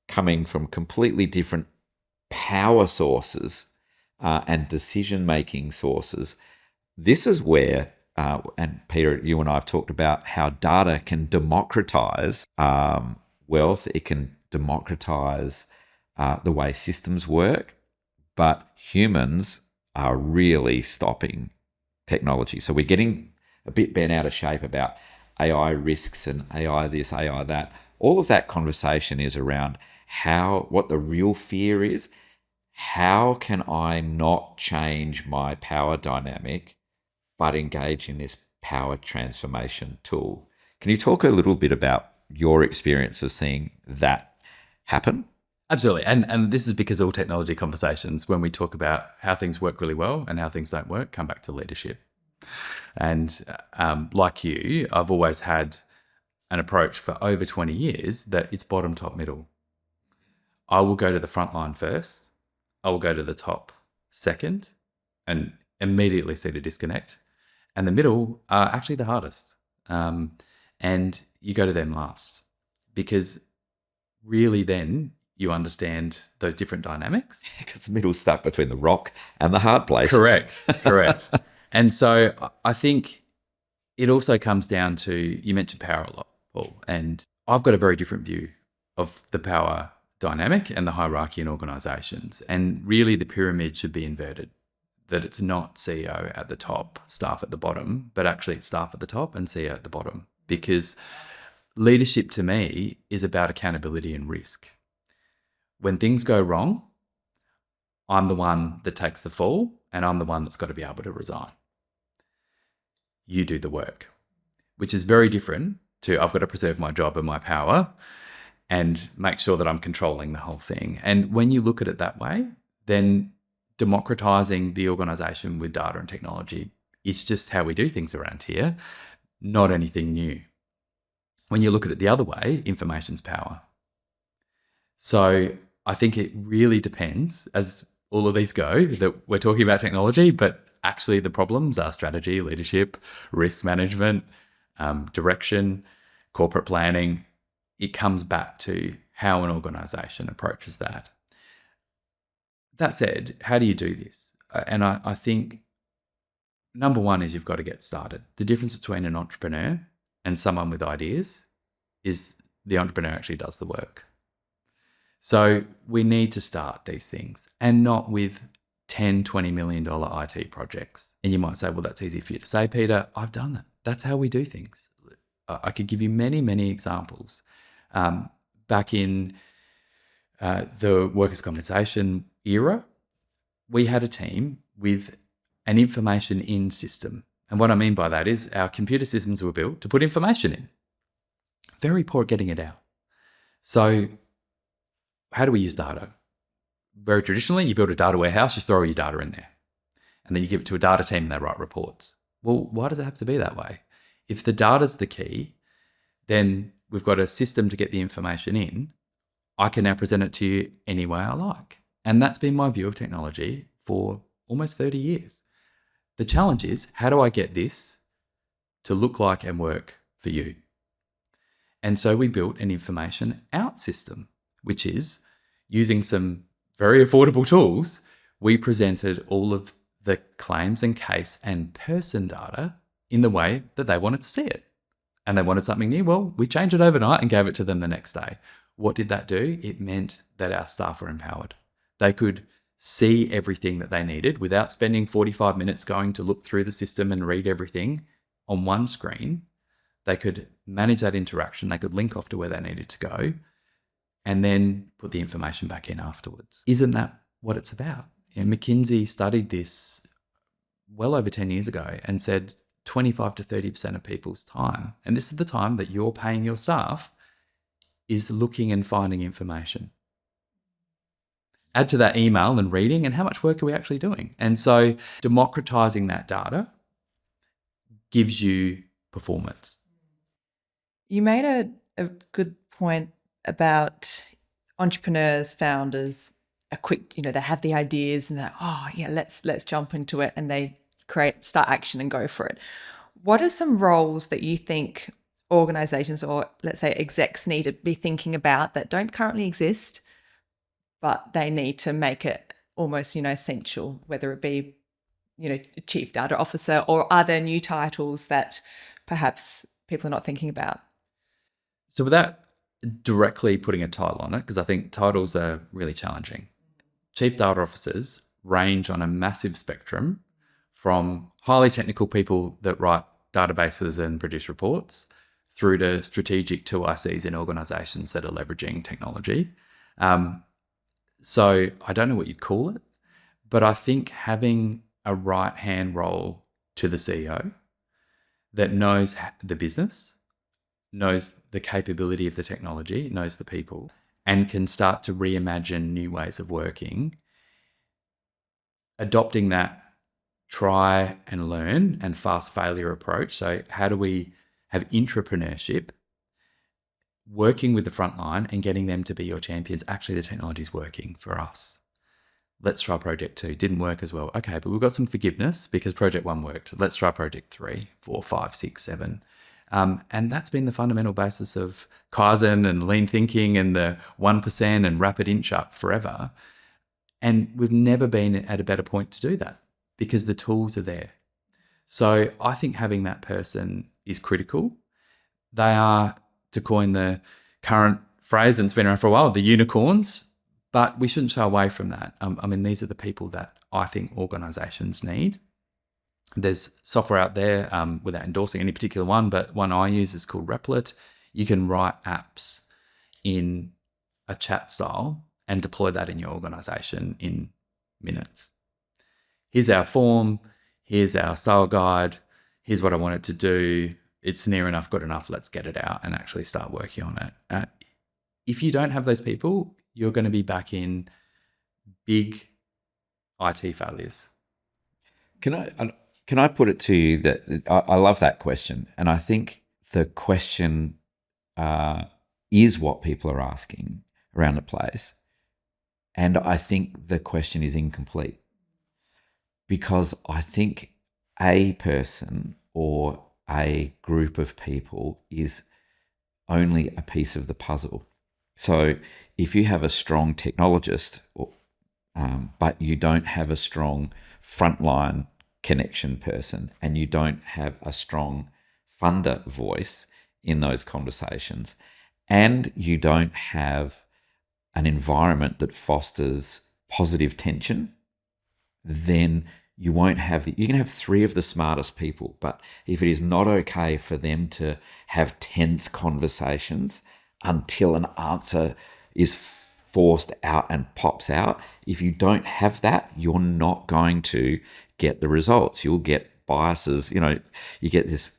coming from completely different power sources and decision-making sources. This is where, and Peter, you and I have talked about how data can democratize wealth. It can democratize the way systems work, but humans are really stopping technology. So we're getting a bit bent out of shape about AI risks and AI this, AI that. All of that conversation is around what the real fear is. How can I not change my power dynamic but engage in this power transformation tool? Can you talk a little bit about your experience of seeing that happen? Absolutely. And this is because all technology conversations, when we talk about how things work really well and how things don't work, come back to leadership. And like you, I've always had an approach for over 20 years that it's bottom, top, middle. I will go to the front line first. I will go to the top second and immediately see the disconnect. And the middle are actually the hardest. And you go to them last because really then you understand those different dynamics. Because the middle's stuck between the rock and the hard place. Correct. And so I think it also comes down to, you mentioned power a lot, Paul, and I've got a very different view of the power dynamic and the hierarchy in organisations. And really the pyramid should be inverted, that it's not CEO at the top, staff at the bottom, but actually it's staff at the top and CEO at the bottom. Because leadership to me is about accountability and risk. When things go wrong, I'm the one that takes the fall and I'm the one that's got to be able to resign. You do the work. which is very different to I've got to preserve my job and my power and make sure that I'm controlling the whole thing. And when you look at it that way, then democratizing the organization with data and technology is just how we do things around here, not anything new. When you look at it the other way, information's power. So I think it really depends, as all of these go, that we're talking about technology, but actually the problems are strategy, leadership, risk management, direction, corporate planning. It comes back to how an organization approaches that. That said, how do you do this? And I think number one is you've got to get started. The difference between an entrepreneur and someone with ideas is the entrepreneur actually does the work. So we need to start these things, and not with $10, $20 million IT projects. And you might say, well, that's easy for you to say, Peter. I've done it. That's how we do things. I could give you many, many examples. Back in the workers' compensation era, we had a team with an information in system. And what I mean by that is our computer systems were built to put information in. Very poor at getting it out. So how do we use data? Very traditionally, you build a data warehouse, you throw all your data in there. And then you give it to a data team and they write reports. Well, why does it have to be that way? If the data's the key, then we've got a system to get the information in. I can now present it to you any way I like. And that's been my view of technology for almost 30 years. The challenge is, how do I get this to look like and work for you? And so we built an information out system, which is using some very affordable tools. We presented all of the claims and case and person data in the way that they wanted to see it. And they wanted something new. Well, we changed it overnight and gave it to them the next day. What did that do? It meant that our staff were empowered. They could see everything that they needed without spending 45 minutes going to look through the system and read everything on one screen. They could manage that interaction. They could link off to where they needed to go and then put the information back in afterwards. Isn't that what it's about? McKinsey studied this well over 10 years ago and said 25 to 30% of people's time, and this is the time that you're paying your staff, is looking and finding information. Add to that email and reading, and how much work are we actually doing? And so democratizing that data gives you performance. You made a good point about entrepreneurs, founders, they have the ideas and they're, let's jump into it, and they start action and go for it. What are some roles that you think organizations, or let's say execs, need to be thinking about that don't currently exist, but they need to make it almost, essential, whether it be, chief data officer, or are there new titles that perhaps people are not thinking about? So without directly putting a title on it, because I think titles are really challenging, chief data officers range on a massive spectrum from highly technical people that write databases and produce reports through to strategic 2ICs in organizations that are leveraging technology. So I don't know what you'd call it, but I think having a right-hand role to the CEO that knows the business, knows the capability of the technology, knows the people, and can start to reimagine new ways of working, adopting that try and learn and fast failure approach. So how do we have intrapreneurship, working with the front line and getting them to be your champions? Actually, the technology is working for us. Let's try project 2. Didn't work as well. Okay, but we've got some forgiveness because project 1 worked. Let's try project 3, 4, 5, 6, 7. And that's been the fundamental basis of Kaizen and lean thinking and the 1% and rapid inch up forever. And we've never been at a better point to do that because the tools are there. So I think having that person is critical. They are, to coin the current phrase, and it's been around for a while, the unicorns, but we shouldn't shy away from that. These are the people that I think organizations need. There's software out there, without endorsing any particular one, but one I use is called Replit. You can write apps in a chat style and deploy that in your organization in minutes. Here's our form, here's our style guide, here's what I want it to do. it's near enough, good enough, let's get it out and actually start working on it. If you don't have those people, you're going to be back in big IT failures. Can I put it to you that I love that question, and I think the question is what people are asking around the place, and I think the question is incomplete because I think a person or a group of people is only a piece of the puzzle. So if you have a strong technologist, but you don't have a strong frontline connection person and you don't have a strong funder voice in those conversations, and you don't have an environment that fosters positive tension, then you won't have you can have three of the smartest people, but if it is not okay for them to have tense conversations until an answer is forced out and pops out, if you don't have that, you're not going to get the results. You'll get biases. You get this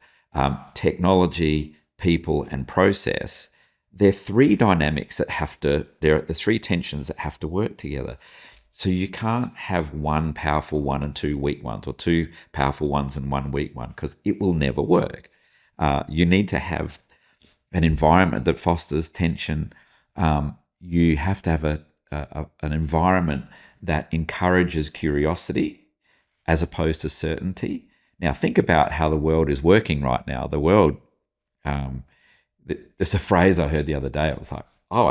technology, people, and process. There are three dynamics there are the three tensions that have to work together. So you can't have one powerful one and two weak ones, or two powerful ones and one weak one, because it will never work. You need to have an environment that fosters tension. You have to have an environment that encourages curiosity as opposed to certainty. Now, think about how the world is working right now. The world, there's a phrase I heard the other day. It was like, "Oh,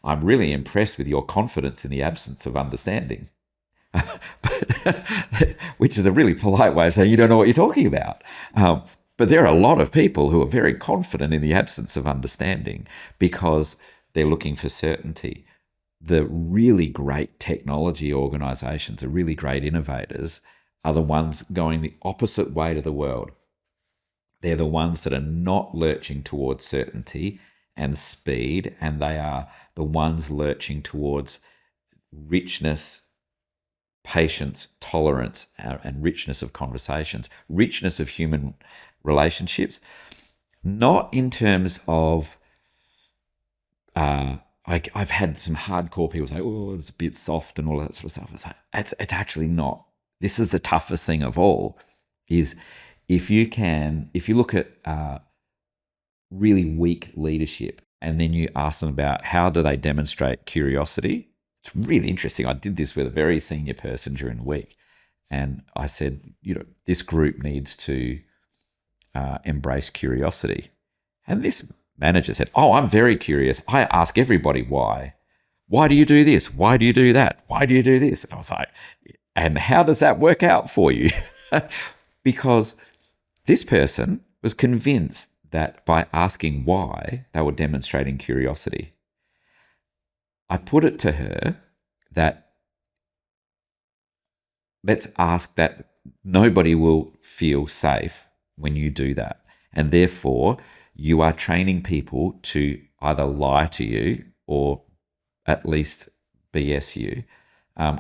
I'm really impressed with your confidence in the absence of understanding," which is a really polite way of saying you don't know what you're talking about. But there are a lot of people who are very confident in the absence of understanding because they're looking for certainty. The really great technology organizations, the really great innovators, are the ones going the opposite way to the world. They're the ones that are not lurching towards certainty and speed, and they are the ones lurching towards richness, patience, tolerance, and richness of conversations, richness of human relationships, not in terms of I've had some hardcore people say, "Oh, it's a bit soft" and all that sort of stuff. It's like, it's actually not. This is the toughest thing of all, is if you look at really weak leadership and then you ask them about how do they demonstrate curiosity. It's really interesting. I did this with a very senior person during the week, and I said, this group needs to embrace curiosity. And this manager said, "Oh, I'm very curious. I ask everybody why. Why do you do this? Why do you do that? Why do you do this?" And I was like, "And how does that work out for you?" Because this person was convinced that by asking why, they were demonstrating curiosity. I put it to her that let's ask that nobody will feel safe when you do that. And therefore, you are training people to either lie to you or at least BS you,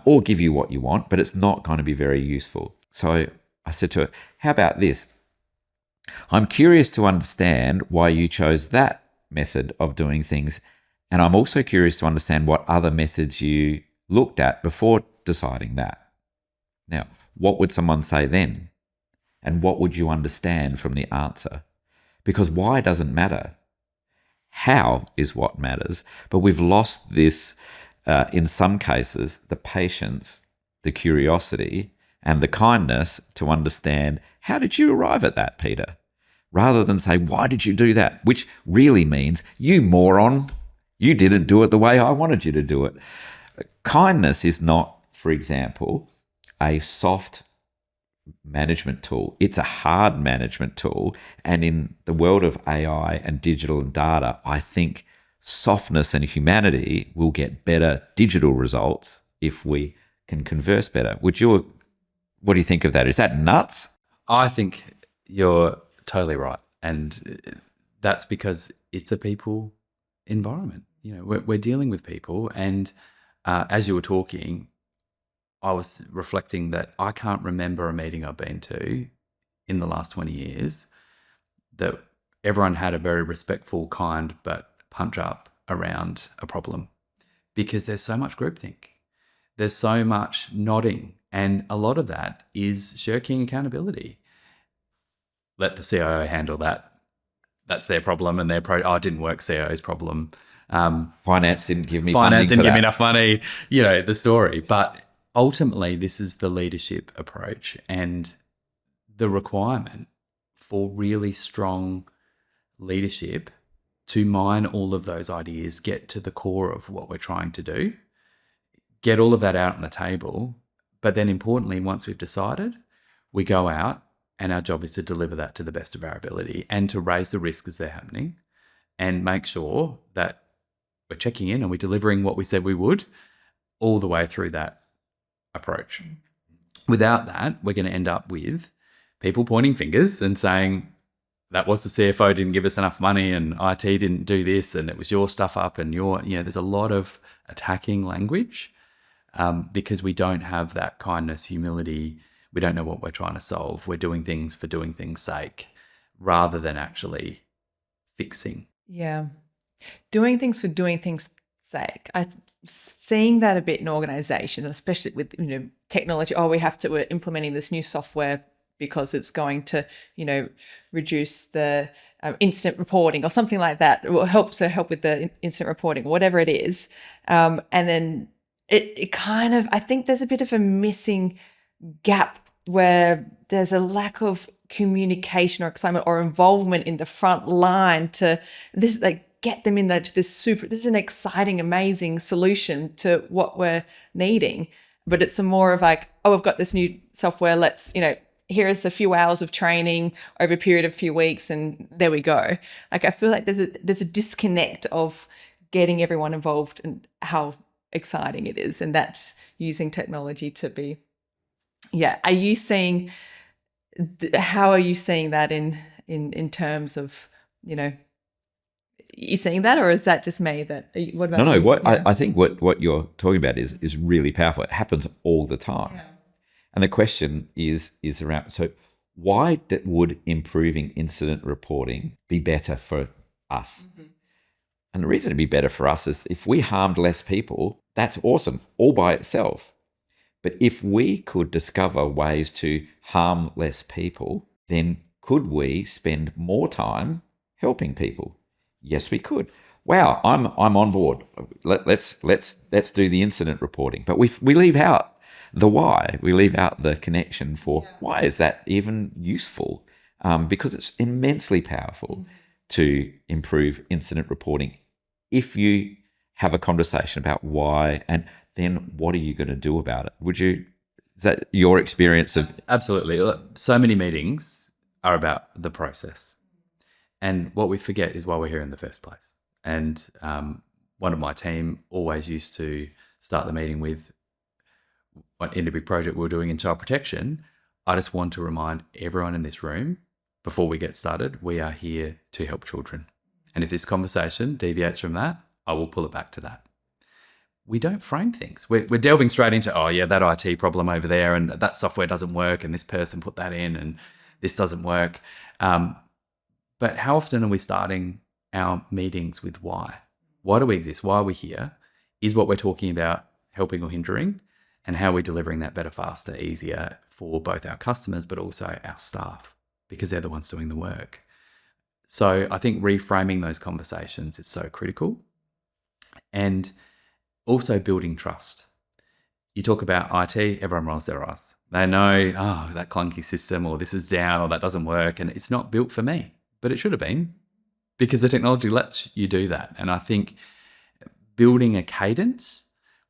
or give you what you want, but it's not going to be very useful. So I said to her, "How about this? I'm curious to understand why you chose that method of doing things, and I'm also curious to understand what other methods you looked at before deciding that." Now, what would someone say then? And what would you understand from the answer? Because why doesn't matter. How is what matters. But we've lost this, in some cases, the patience, the curiosity, and the kindness to understand, how did you arrive at that, Peter? Rather than say, why did you do that? Which really means, you moron, you didn't do it the way I wanted you to do it. Kindness is not, for example, a soft management tool. It's a hard management tool. And in the world of AI and digital and data, I think softness and humanity will get better digital results if we can converse better. What do you think of that? Is that nuts? I think you're totally right. And that's because it's a people environment. We're dealing with people. And as you were talking, I was reflecting that I can't remember a meeting I've been to in the last 20 years that everyone had a very respectful, kind, but punch up around a problem, because there's so much groupthink. There's so much nodding, and a lot of that is shirking accountability. Let the CIO handle that. That's their problem, and it didn't work, CIO's problem. Finance didn't give me Finance funding didn't give me for that. enough money, the story. But ultimately, this is the leadership approach and the requirement for really strong leadership to mine all of those ideas, get to the core of what we're trying to do, get all of that out on the table. But then importantly, once we've decided, we go out and our job is to deliver that to the best of our ability and to raise the risk as they're happening and make sure that we're checking in and we're delivering what we said we would all the way through that approach. Without that, we're going to end up with people pointing fingers and saying, that was the CFO didn't give us enough money and IT didn't do this and it was your stuff up and there's a lot of attacking language because we don't have that kindness, humility. We don't know what we're trying to solve. We're doing things for doing things' sake rather than actually fixing. Yeah. Doing things for doing things' sake. Seeing that a bit in organizations, especially with technology. We're implementing this new software because it's going to reduce the incident reporting or something like that. It will help with the incident reporting, whatever it is. And then it kind of, I think there's a bit of a missing gap where there's a lack of communication or excitement or involvement in the front line to this, get them in to this is an exciting, amazing solution to what we're needing. But it's more of we've got this new software, let's, here's a few hours of training over a period of a few weeks and there we go. I feel like there's a disconnect of getting everyone involved and how exciting it is, and that's using technology to be. Yeah. Are you seeing, how are you seeing that in terms of, you seeing that, or is that just me? What about No. you? I think what you're talking about is really powerful. It happens all the time. Yeah. And the question is around, so why would improving incident reporting be better for us? Mm-hmm. And the reason it'd be better for us is if we harmed less people, that's awesome all by itself. But if we could discover ways to harm less people, then could we spend more time helping people? Yes, we could. Wow, I'm on board. Let's do the incident reporting. But we leave out the why. We leave out the connection for why is that even useful? Because it's immensely powerful to improve incident reporting if you have a conversation about why, and then what are you going to do about it? Is that your experience of? Absolutely. Look, so many meetings are about the process. And what we forget is why we're here in the first place. And one of my team always used to start the meeting with, in a big project we were doing in child protection, I just want to remind everyone in this room, before we get started, we are here to help children. And if this conversation deviates from that, I will pull it back to that. We don't frame things. We're delving straight into, that IT problem over there and that software doesn't work and this person put that in and this doesn't work. But how often are we starting our meetings with why? Why do we exist? Why are we here? Is what we're talking about helping or hindering? And how are we delivering that better, faster, easier for both our customers, but also our staff, because they're the ones doing the work. So I think reframing those conversations is so critical. And also building trust. You talk about IT, everyone rolls their eyes. They know, that clunky system, or this is down, or that doesn't work, and it's not built for me. But it should have been, because the technology lets you do that. And I think building a cadence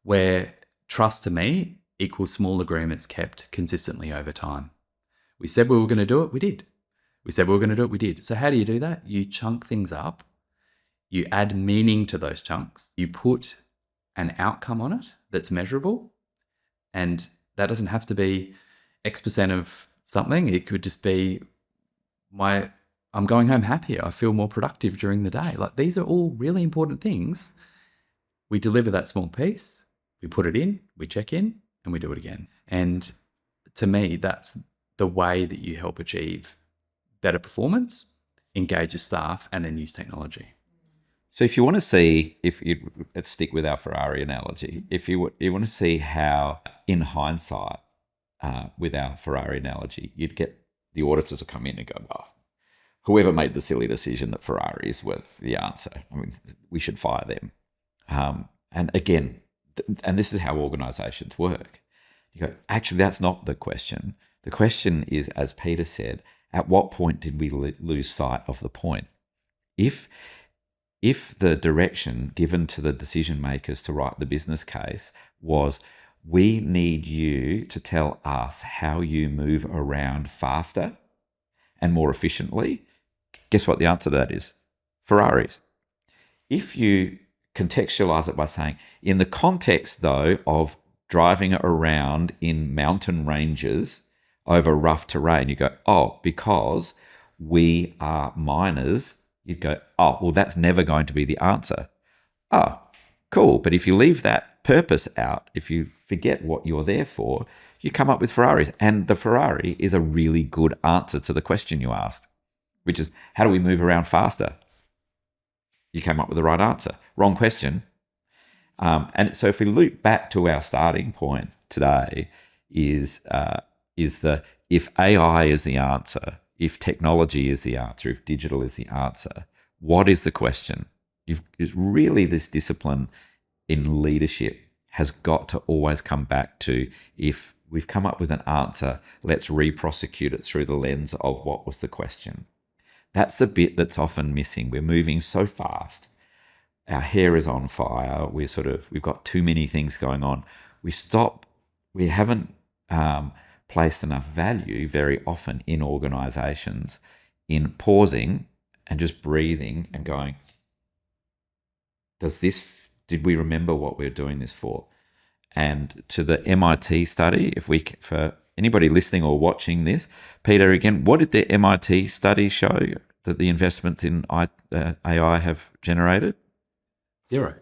where trust to me equals small agreements kept consistently over time. We said we were going to do it, we did. We said we were going to do it, we did. So how do you do that? You chunk things up. You add meaning to those chunks. You put an outcome on it that's measurable. And that doesn't have to be X% of something. It could just be I'm going home happier. I feel more productive during the day. These are all really important things. We deliver that small piece, we put it in, we check in, and we do it again. And to me, that's the way that you help achieve better performance, engage your staff, and then use technology. So if you want to see, let's stick with our Ferrari analogy. If you want to see how, in hindsight, with our Ferrari analogy, you'd get the auditors to come in and go, "Oh, whoever made the silly decision that Ferraris were the answer. I mean, we should fire them." And again, and this is how organisations work. You go, actually, that's not the question. The question is, as Peter said, at what point did we lose sight of the point? If the direction given to the decision makers to write the business case was, we need you to tell us how you move around faster and more efficiently, guess what the answer to that is? Ferraris. If you contextualize it by saying, in the context, though, of driving around in mountain ranges over rough terrain, you go, oh, because we are miners, you'd go, oh, well, that's never going to be the answer. Oh, cool. But if you leave that purpose out, if you forget what you're there for, you come up with Ferraris. And the Ferrari is a really good answer to the question you asked, which is, how do we move around faster? You came up with the right answer. Wrong question. And so if we loop back to our starting point today, is if AI is the answer, if technology is the answer, if digital is the answer, what is the question? It's really, this discipline in leadership has got to always come back to, if we've come up with an answer, let's re-prosecute it through the lens of what was the question. That's the bit that's often missing. We're moving so fast. Our hair is on fire. We've got too many things going on. We haven't placed enough value very often in organisations in pausing and just breathing and going, did we remember what we're doing this for? And to the MIT study, for anybody listening or watching this, Peter, again, what did the MIT study show that the investments in AI have generated? Zero.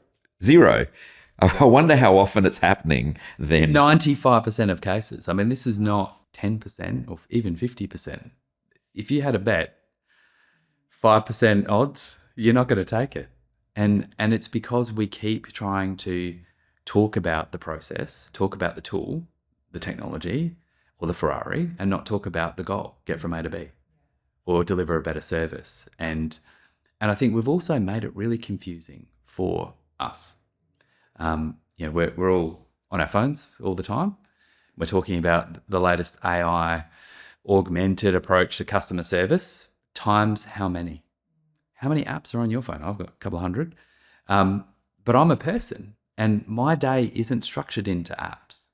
I wonder how often it's happening then. 95% of cases. I mean, this is not 10% or even 50%. If you had a bet, 5% odds, you're not going to take it. And it's because we keep trying to talk about the process, talk about the tool, the technology, or the Ferrari, and not talk about the goal, get from A to B, or deliver a better service. And I think we've also made it really confusing for us. We're all on our phones all the time. We're talking about the latest AI augmented approach to customer service. Times how many? How many apps are on your phone? I've got a couple of hundred. But I'm a person, and my day isn't structured into apps.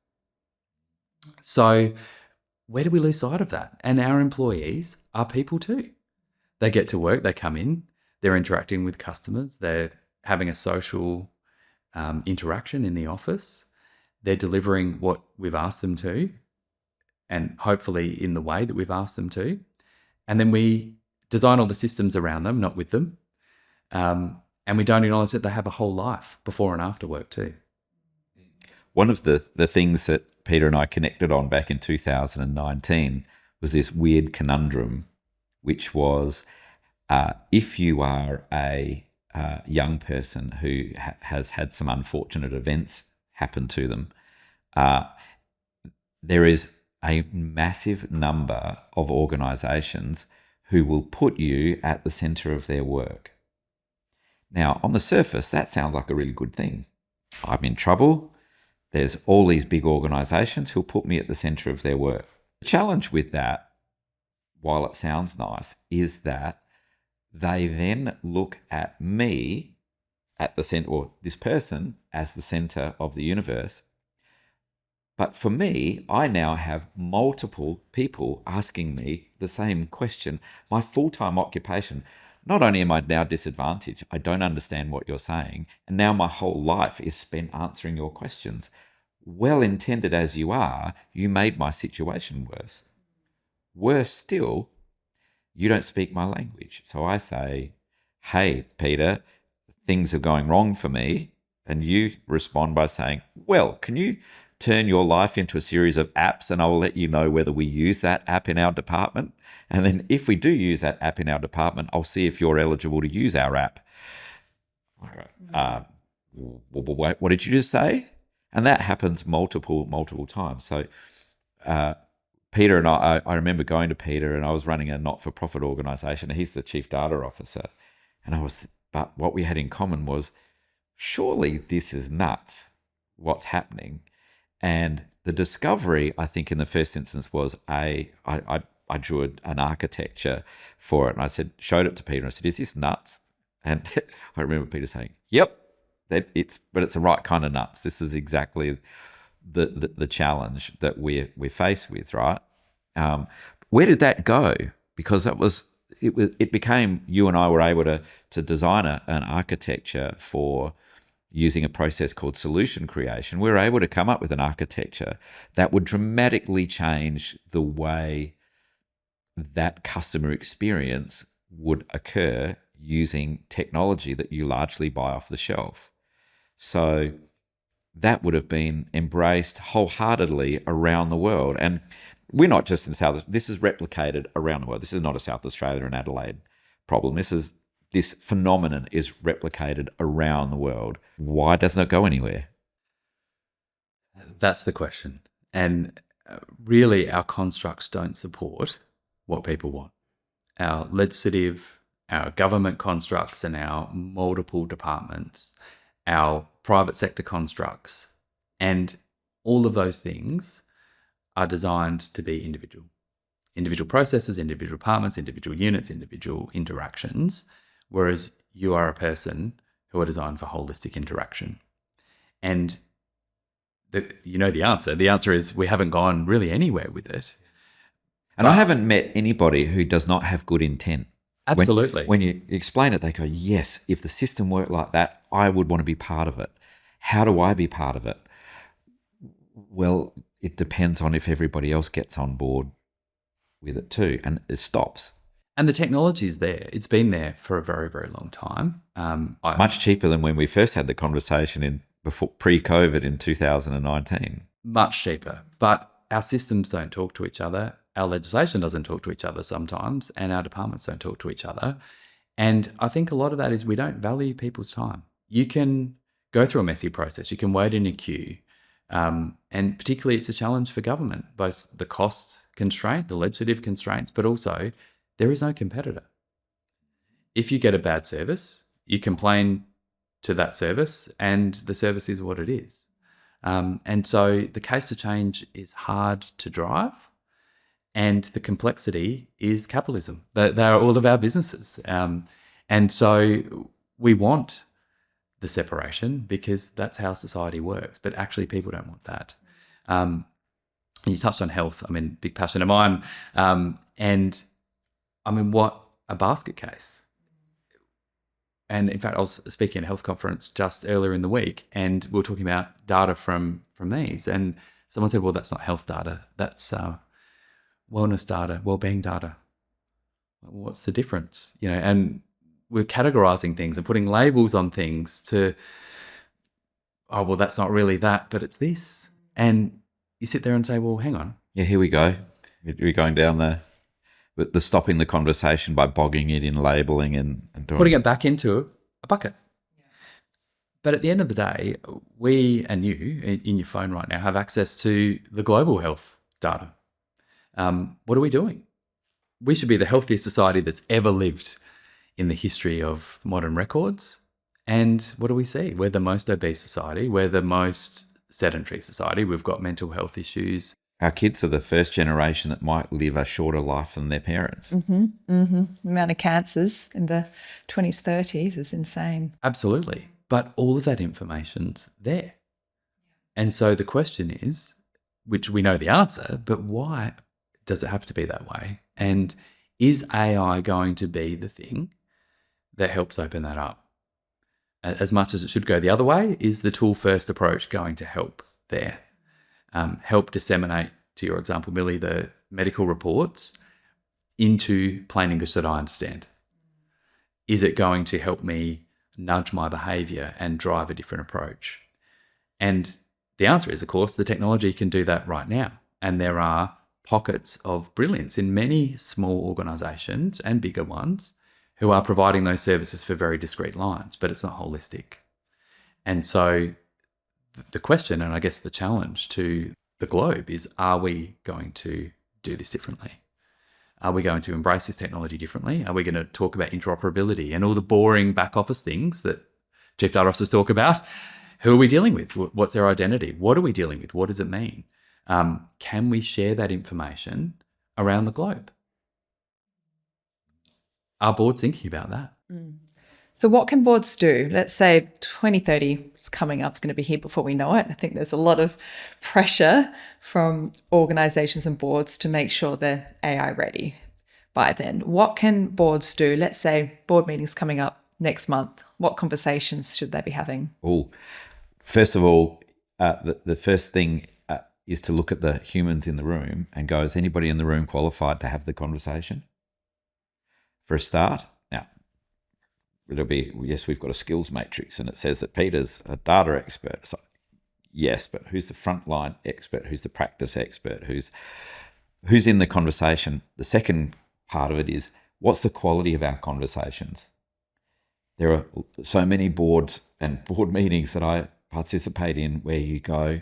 So where do we lose sight of that? And our employees are people too. They get to work, they come in, they're interacting with customers, they're having a social interaction in the office, they're delivering what we've asked them to, and hopefully in the way that we've asked them to. And then we design all the systems around them, not with them. And we don't acknowledge that they have a whole life before and after work too. One of the things that Peter and I connected on back in 2019 was this weird conundrum, which was if you are a young person who has had some unfortunate events happen to them, there is a massive number of organisations who will put you at the centre of their work. Now, on the surface, that sounds like a really good thing. I'm in trouble. There's all these big organisations who'll put me at the centre of their work. The challenge with that, while it sounds nice, is that they then look at me at the centre, or this person as the centre of the universe. But for me, I now have multiple people asking me the same question. My full-time occupation, not only am I now disadvantaged, I don't understand what you're saying, and now my whole life is spent answering your questions. Well-intended as you are, you made my situation worse. Worse still, you don't speak my language. So I say, hey, Peter, things are going wrong for me. And you respond by saying, well, can you turn your life into a series of apps, and I'll let you know whether we use that app in our department. And then if we do use that app in our department, I'll see if you're eligible to use our app. What did you just say? And that happens multiple times. So Peter and I remember going to Peter, and I was running a not-for-profit organisation, and he's the chief data officer. But what we had in common was, surely this is nuts, what's happening. And the discovery, I think, in the first instance was I drew an architecture for it, and showed it to Peter, and I said, is this nuts? And I remember Peter saying, yep, but it's the right kind of nuts. This is exactly the challenge that we're faced with, right? Where did that go? Because it became, you and I were able to design an architecture for using a process called solution creation. We were able to come up with an architecture that would dramatically change the way that customer experience would occur using technology that you largely buy off the shelf. So that would have been embraced wholeheartedly around the world. And we're not just in this is replicated around the world. This is not a South Australia and Adelaide problem. This phenomenon is replicated around the world. Why doesn't it go anywhere? That's the question. And really, our constructs don't support what people want. Our legislative, our government constructs, and our multiple departments, our private sector constructs, and all of those things are designed to be individual processes, individual departments, individual units, individual interactions, whereas you are a person who are designed for holistic interaction. And you know the answer. The answer is we haven't gone really anywhere with it. And I haven't met anybody who does not have good intent. Absolutely. When you explain it, they go, yes, if the system worked like that, I would want to be part of it. How do I be part of it? Well, it depends on if everybody else gets on board with it too, and it stops. And the technology is there. It's been there for a very, very long time. It's much cheaper than when we first had the conversation pre-COVID in 2019. Much cheaper. But our systems don't talk to each other. Our legislation doesn't talk to each other sometimes, and our departments don't talk to each other. And I think a lot of that is we don't value people's time. You can go through a messy process. You can wait in a queue. And particularly it's a challenge for government, both the cost constraint, the legislative constraints, but also there is no competitor. If you get a bad service, you complain to that service and the service is what it is. And so the case to change is hard to drive, and the complexity is capitalism. They are all of our businesses. And so we want the separation because that's how society works, but actually people don't want that. You touched on health. I mean, big passion of mine. And I mean, what a basket case. And in fact, I was speaking at a health conference just earlier in the week, and we were talking about data from these. And someone said, well, that's not health data. That's wellness data, wellbeing data. What's the difference? And we're categorizing things and putting labels on things to, oh, well, that's not really that, but it's this. And you sit there and say, well, hang on. Yeah, here we go. We're going down the stopping the conversation by bogging it in labeling and doing putting it back into a bucket. Yeah. But at the end of the day, we and you in your phone right now have access to the global health data. What are we doing? We should be the healthiest society that's ever lived in the history of modern records. And what do we see? We're the most obese society. We're the most sedentary society. We've got mental health issues. Our kids are the first generation that might live a shorter life than their parents. Mm-hmm, mm-hmm. The amount of cancers in the 20s, 30s is insane. Absolutely. But all of that information's there. And so the question is, which we know the answer, but why does it have to be that way? And is AI going to be the thing that helps open that up? As much as it should go the other way, is the tool-first approach going to help there? Help disseminate, to your example, Millie, the medical reports into plain English that I understand? Is it going to help me nudge my behaviour and drive a different approach? And The answer is, of course, the technology can do that right now. And there are pockets of brilliance in many small organisations and bigger ones who are providing those services for very discrete lines, but it's not holistic. And so the question, and I guess the challenge to the globe is, are we going to do this differently? Are we going to embrace this technology differently? Are we going to talk about interoperability and all the boring back office things that Chief Data Officers talk about? Who are we dealing with? What's their identity? What are we dealing with? What does it mean? Can we share that information around the globe? Are boards thinking about that? So what can boards do? Let's say 2030 is coming up, it's going to be here before we know it. I think there's a lot of pressure from organisations and boards to make sure they're AI ready by then. What can boards do? Let's say board meetings coming up next month. What conversations should they be having? Oh, first of all, the first thing is to look at the humans in the room and go, is anybody in the room qualified to have the conversation? For a start. Now, it'll be, yes, we've got a skills matrix and it says that Peter's a data expert. So, yes, but who's the frontline expert? Who's the practice expert? Who's in the conversation? The second part of it is, what's the quality of our conversations? There are so many boards and board meetings that I participate in where you go,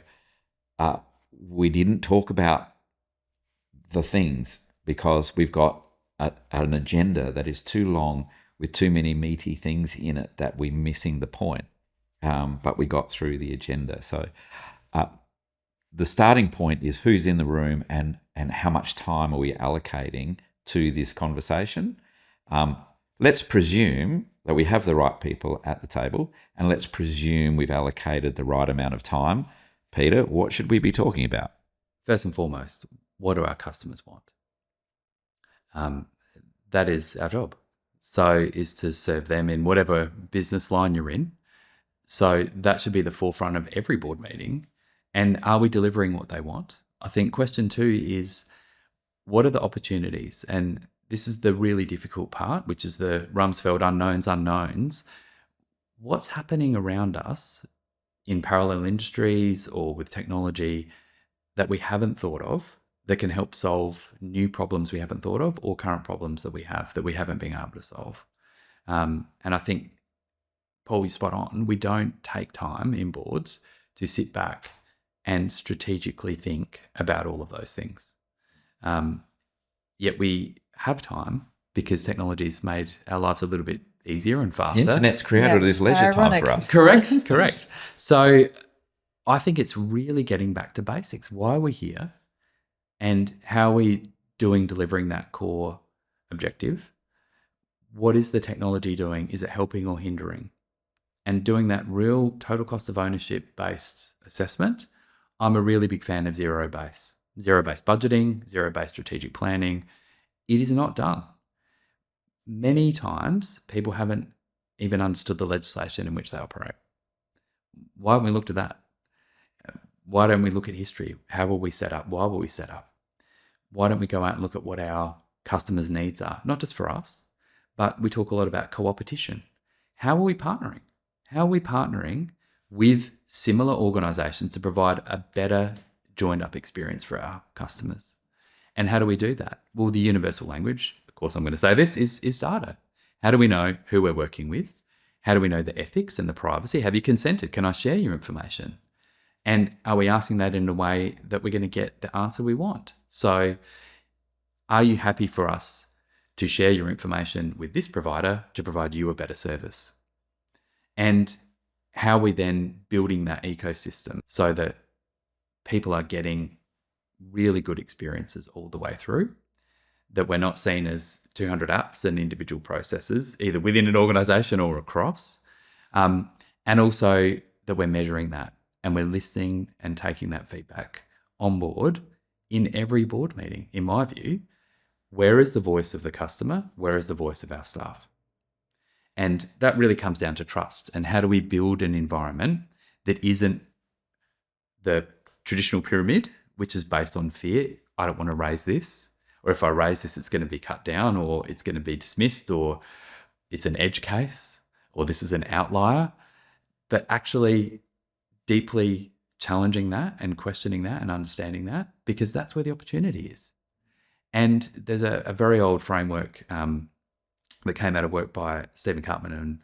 we didn't talk about the things because we've got an agenda that is too long with too many meaty things in it that we're missing the point. But we got through the agenda. So the starting point is who's in the room and how much time are we allocating to this conversation. Let's presume that we have the right people at the table, and let's presume we've allocated the right amount of time. Peter, what should we be talking about? First and foremost, what do our customers want? That is our job. So is to serve them in whatever business line you're in. So that should be the forefront of every board meeting. And are we delivering what they want? I think question 2 is, what are the opportunities? And this is the really difficult part, which is the Rumsfeld unknowns. What's happening around us in parallel industries or with technology that we haven't thought of that can help solve new problems we haven't thought of, or current problems that we haven't been able to solve? And I think, Paul, you're spot on. We don't take time in boards to sit back and strategically think about all of those things. Yet we have time because technology's made our lives a little bit easier and faster. The internet's created this leisure time for us. Correct. So I think it's really getting back to basics. Why are we here? And how are we delivering that core objective? What is the technology doing? Is it helping or hindering? And doing that real total cost of ownership based assessment. I'm a really big fan of zero-based budgeting, zero-based strategic planning. It is not done. Many times people haven't even understood the legislation in which they operate. Why haven't we looked at that? Why don't we look at history? How were we set up? Why were we set up? Why don't we go out and look at what our customers' needs are? Not just for us, but we talk a lot about co-opetition. How are we partnering? How are we partnering with similar organisations to provide a better joined-up experience for our customers? And how do we do that? Well, the universal language, of course I'm going to say this, is data. How do we know who we're working with? How do we know the ethics and the privacy? Have you consented? Can I share your information? And are we asking that in a way that we're going to get the answer we want? So are you happy for us to share your information with this provider to provide you a better service? And how are we then building that ecosystem so that people are getting really good experiences all the way through, that we're not seen as 200 apps and individual processes, either within an organisation or across, and also that we're measuring that and we're listening and taking that feedback on board in every board meeting. In my view, where is the voice of the customer? Where is the voice of our staff? And that really comes down to trust. And how do we build an environment that isn't the traditional pyramid, which is based on fear? I don't want to raise this, or if I raise this, it's going to be cut down, or it's going to be dismissed, or it's an edge case, or this is an outlier. But actually deeply challenging that and questioning that and understanding that, because that's where the opportunity is. And there's a very old framework that came out of work by Stephen Karpman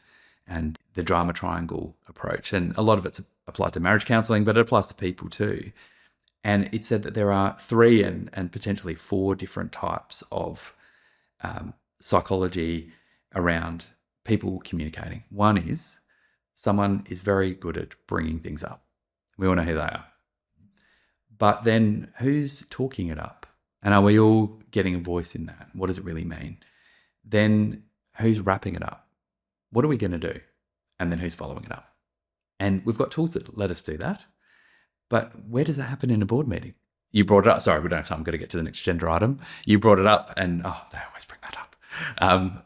and the drama triangle approach. And a lot of it's applied to marriage counselling, but it applies to people too. And it said that there are 3 and potentially 4 different types of psychology around people communicating. One is someone is very good at bringing things up. We all know who they are. But then who's talking it up? And are we all getting a voice in that? What does it really mean? Then who's wrapping it up? What are we going to do? And then who's following it up? And we've got tools that let us do that. But where does that happen in a board meeting? You brought it up. Sorry, we don't have time. I'm going to get to the next agenda item. You brought it up and, they always bring that up.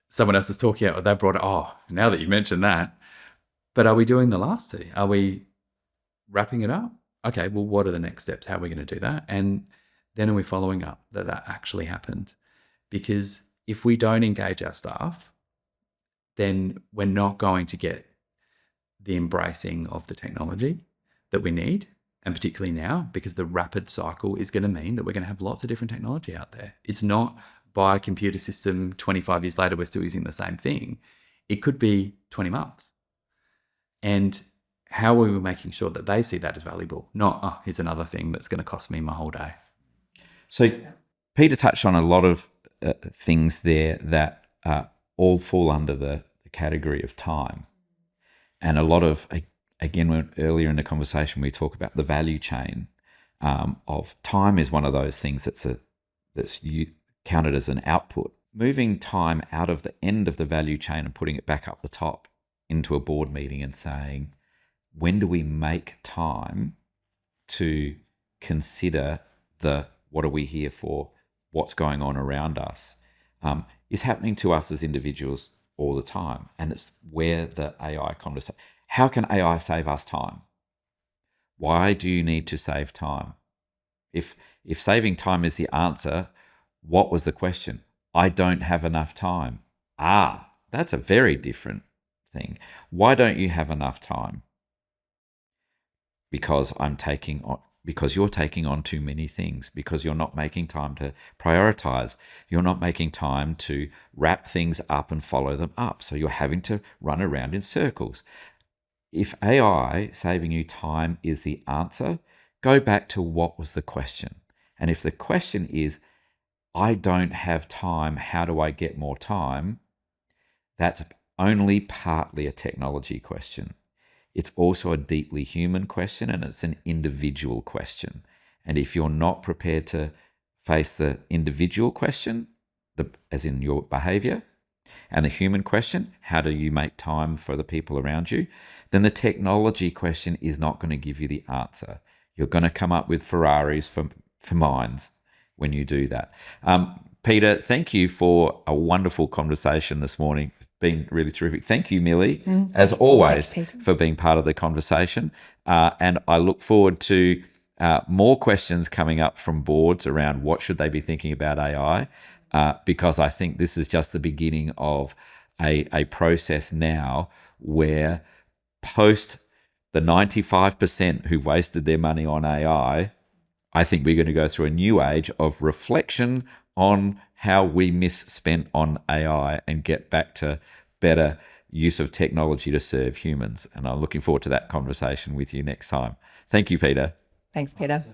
Someone else is talking about, they brought it, now that you mentioned that. But are we doing the last 2? Are we wrapping it up? Okay, well, what are the next steps? How are we going to do that? And then are we following up that actually happened? Because if we don't engage our staff, then we're not going to get the embracing of the technology that we need, and particularly now, because the rapid cycle is going to mean that we're going to have lots of different technology out there. It's not by a computer system 25 years later, we're still using the same thing. It could be 20 months. And how are we making sure that they see that as valuable? Not, here's another thing that's going to cost me my whole day. So Peter touched on a lot of things there that all fall under the category of time. And a lot of, again, earlier in the conversation, we talk about the value chain of time is one of those things that's counted as an output. Moving time out of the end of the value chain and putting it back up the top into a board meeting and saying, when do we make time to consider what are we here for, what's going on around us, is happening to us as individuals all the time. And it's where the AI conversation, how can AI save us time? Why do you need to save time? If saving time is the answer, what was the question? I don't have enough time. That's a very different thing. Why don't you have enough time? Because you're taking on too many things, because you're not making time to prioritize. You're not making time to wrap things up and follow them up. So you're having to run around in circles. If AI saving you time is the answer, go back to what was the question. And if the question is, I don't have time, how do I get more time? That's only partly a technology question. It's also a deeply human question, and it's an individual question. And if you're not prepared to face the individual question, as in your behavior, and the human question, how do you make time for the people around you, then the technology question is not going to give you the answer. You're going to come up with Ferraris for minds when you do that. Peter, thank you for a wonderful conversation this morning. It's been really terrific. Thank you, Millie, as always, for being part of the conversation. And I look forward to more questions coming up from boards around what should they be thinking about AI, because I think this is just the beginning of a process now where post the 95% who've wasted their money on AI, I think we're going to go through a new age of reflection on how we misspent on AI and get back to better use of technology to serve humans. And I'm looking forward to that conversation with you next time. Thank you, Peter. Thanks, Peter.